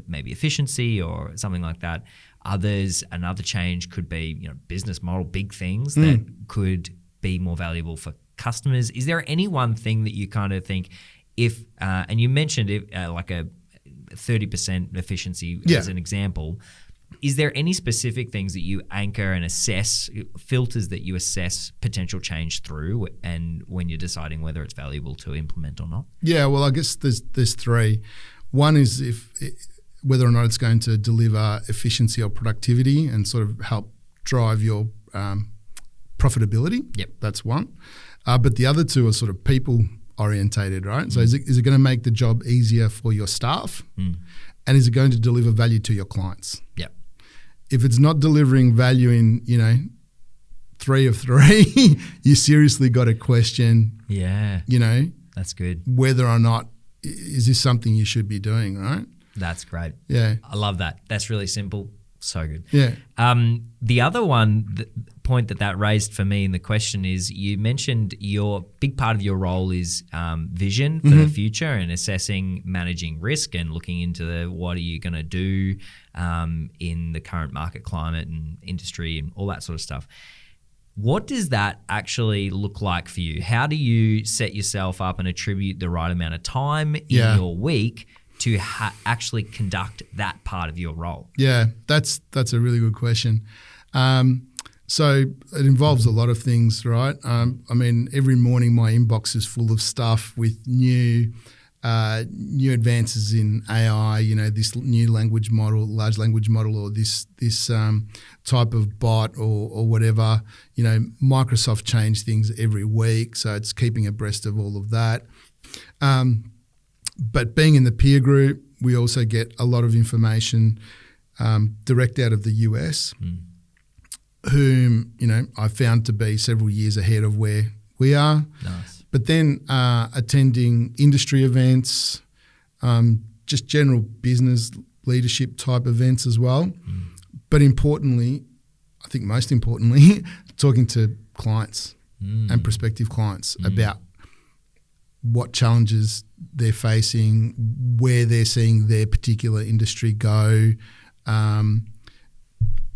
maybe efficiency or something like that. Others, another change could be business model, big things that could be more valuable for customers. Is there any one thing that you kind of think, if and you mentioned it like a 30% efficiency as an example, is there any specific things that you anchor and assess, filters that you assess potential change through, and when you're deciding whether it's valuable to implement or not? Yeah, well, I guess there's 3. One is whether or not it's going to deliver efficiency or productivity and sort of help drive your profitability. Yep. That's one. But the other 2 are sort of people orientated, right? So is it going to make the job easier for your staff? And is it going to deliver value to your clients? Yep. If it's not delivering value in, 3 of 3, you seriously got to question, that's good, whether or not is this something you should be doing, right? That's great. Yeah. I love that. That's really simple. So good. Yeah. The other point that raised for me in the question is, you mentioned your big part of your role is vision for the future and assessing, managing risk and looking into what are you going to do in the current market climate and industry and all that sort of stuff. What does that actually look like for you? How do you set yourself up and attribute the right amount of time in your week to actually conduct that part of your role? Yeah, that's a really good question. So it involves a lot of things, right? Every morning my inbox is full of stuff with new advances in AI, this new language model, large language model, or this type of bot or whatever. Microsoft change things every week, so it's keeping abreast of all of that. But being in the peer group, we also get a lot of information direct out of the US, whom, I found to be several years ahead of where we are. Nice. But then attending industry events, just general business leadership type events as well. But importantly, I think most importantly, talking to clients and prospective clients about what challenges they're facing, where they're seeing their particular industry go, and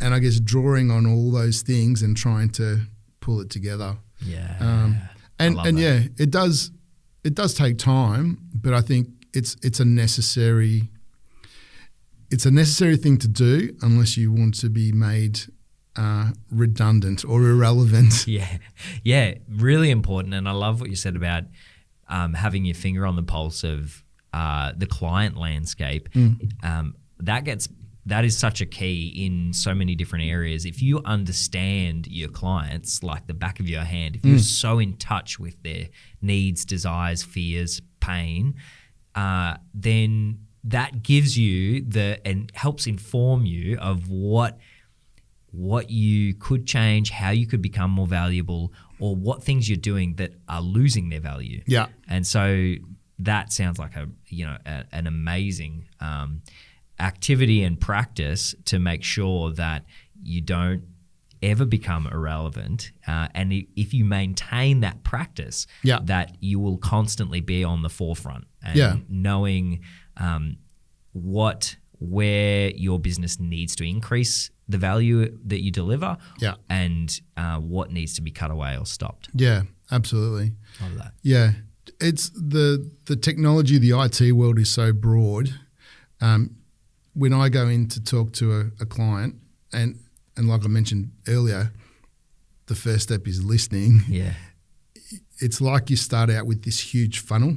I guess drawing on all those things and trying to pull it together. Yeah. It does take time, but I think it's a necessary thing to do unless you want to be made redundant or irrelevant. Yeah, really important. And I love what you said about having your finger on the pulse of the client landscape. That is such a key in so many different areas. If you understand your clients like the back of your hand, if you're so in touch with their needs, desires, fears, pain, then that gives you and helps inform you of what you could change, how you could become more valuable, or what things you're doing that are losing their value. Yeah. And so that sounds like an amazing activity and practice to make sure that you don't ever become irrelevant. And if you maintain that practice, that you will constantly be on the forefront and knowing where your business needs to increase the value that you deliver and what needs to be cut away or stopped. Yeah, absolutely. Love that. Yeah. It's the technology, the IT world is so broad. When I go in to talk to a client, and like I mentioned earlier, the first step is listening. Yeah. It's like you start out with this huge funnel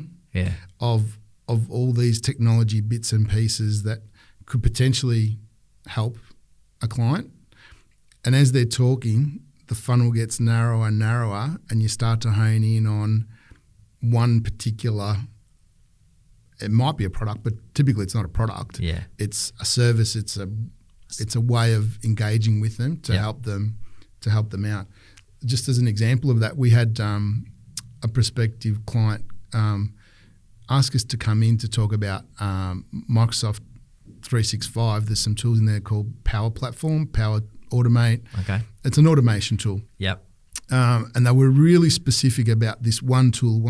of all these technology bits and pieces that could potentially help a client. And as they're talking, the funnel gets narrower and narrower, and you start to hone in on one particular. It might be a product, but typically it's not a product. Yeah. It's a service. It's a way of engaging with them to help them out. Just as an example of that, we had a prospective client ask us to come in to talk about Microsoft 365. There's some tools in there called Power Platform, Power Automate. Okay. It's an automation tool. Yep. And they were really specific about this one tool.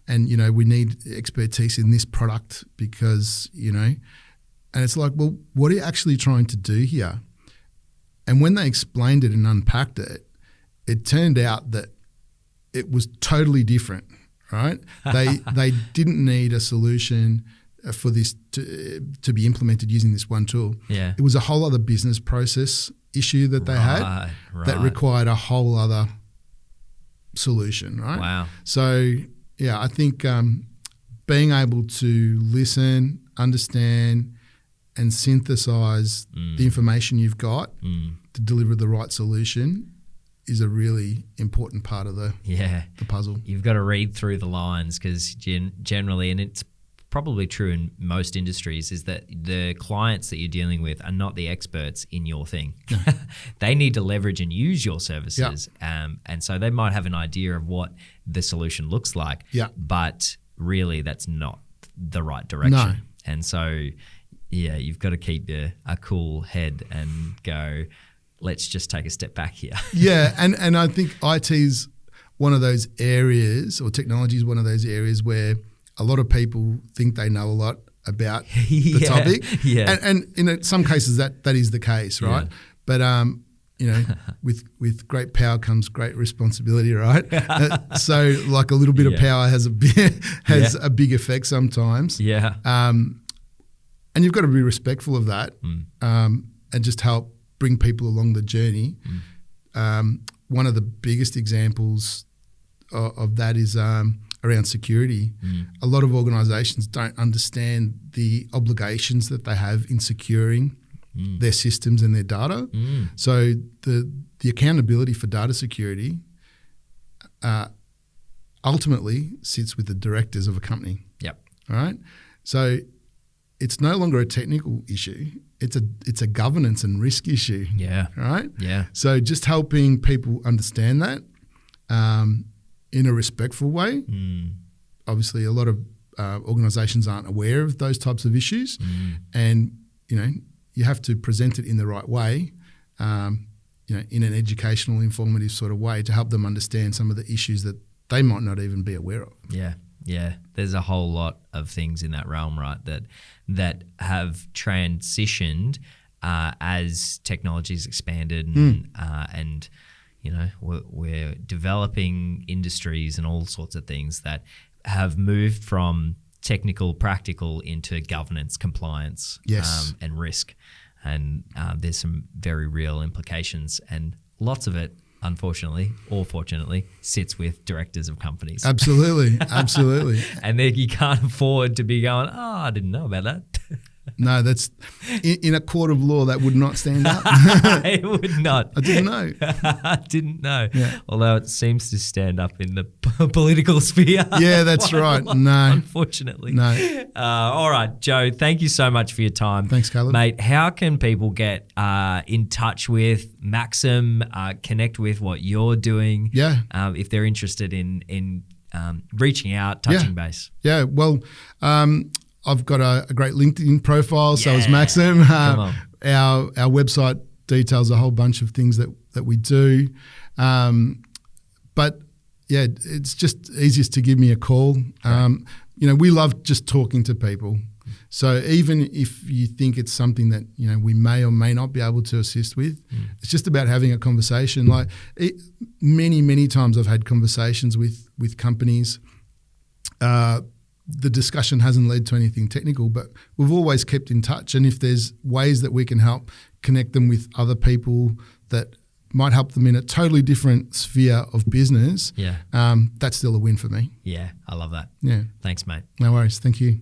And, we need expertise in this product because, and it's like, well, what are you actually trying to do here? And when they explained it and unpacked it, it turned out that it was totally different, right? They didn't need a solution for this to be implemented using this one tool. Yeah. It was a whole other business process issue that they had that required a whole other solution, right? Wow. So, I think being able to listen, understand, and synthesize the information you've got to deliver the right solution is a really important part of the puzzle. You've got to read through the lines because generally, and it's probably true in most industries, is that the clients that you're dealing with are not the experts in your thing. They need to leverage and use your services. And so they might have an idea of what the solution looks like, but really that's not the right direction. No. And so, you've got to keep a cool head and go, let's just take a step back here. And I think IT is one of those areas, or technology is one of those areas where a lot of people think they know a lot about the topic. And in some cases that is the case, right? But with great power comes great responsibility, right? So like a little bit of power has a big effect sometimes. And you've got to be respectful of that and just help bring people along the journey. One of the biggest examples of that is around security. A lot of organisations don't understand the obligations that they have in securing their systems and their data. So the accountability for data security ultimately sits with the directors of a company. Right? So it's no longer a technical issue. It's a governance and risk issue. Right? So just helping people understand that in a respectful way. Obviously, a lot of organisations aren't aware of those types of issues, and you have to present it in the right way. in an educational, informative sort of way to help them understand some of the issues that they might not even be aware of. Yeah. Yeah, there's a whole lot of things in that realm, right, that have transitioned as technology's expanded, and we're developing industries and all sorts of things that have moved from technical, practical into governance, compliance, Yes. and risk, and there's some very real implications, and lots of it, unfortunately or fortunately, sits with directors of companies. Absolutely. And then you can't afford to be going, I didn't know about that. No, that's in a court of law that would not stand up. It would not. I didn't know. I didn't know. Yeah. Although it seems to stand up in the political sphere. Yeah, that's right. No. Unfortunately. No. All right, Joe, thank you so much for your time. Thanks, Caleb. Mate, how can people get in touch with Maxsum, connect with what you're doing? Yeah. If they're interested in reaching out, touching base. Yeah, well, I've got a great LinkedIn profile, so is Yeah. Maxsum. Come on. Our website details a whole bunch of things that we do. But yeah, it's just easiest to give me a call. We love just talking to people. So even if you think it's something that we may or may not be able to assist with, it's just about having a conversation. Many times I've had conversations with companies. The discussion hasn't led to anything technical, but we've always kept in touch. And if there's ways that we can help connect them with other people that might help them in a totally different sphere of business, that's still a win for me. Yeah, I love that. Yeah. Thanks, mate. No worries. Thank you.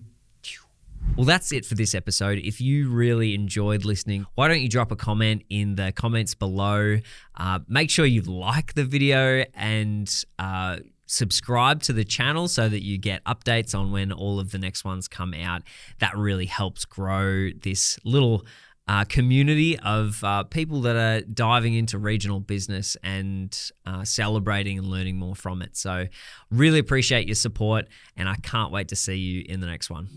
Well, that's it for this episode. If you really enjoyed listening, why don't you drop a comment in the comments below? Make sure you like the video and subscribe to the channel so that you get updates on when all of the next ones come out. That really helps grow this little community of people that are diving into regional business and celebrating and learning more from it. So really appreciate your support, and I can't wait to see you in the next one.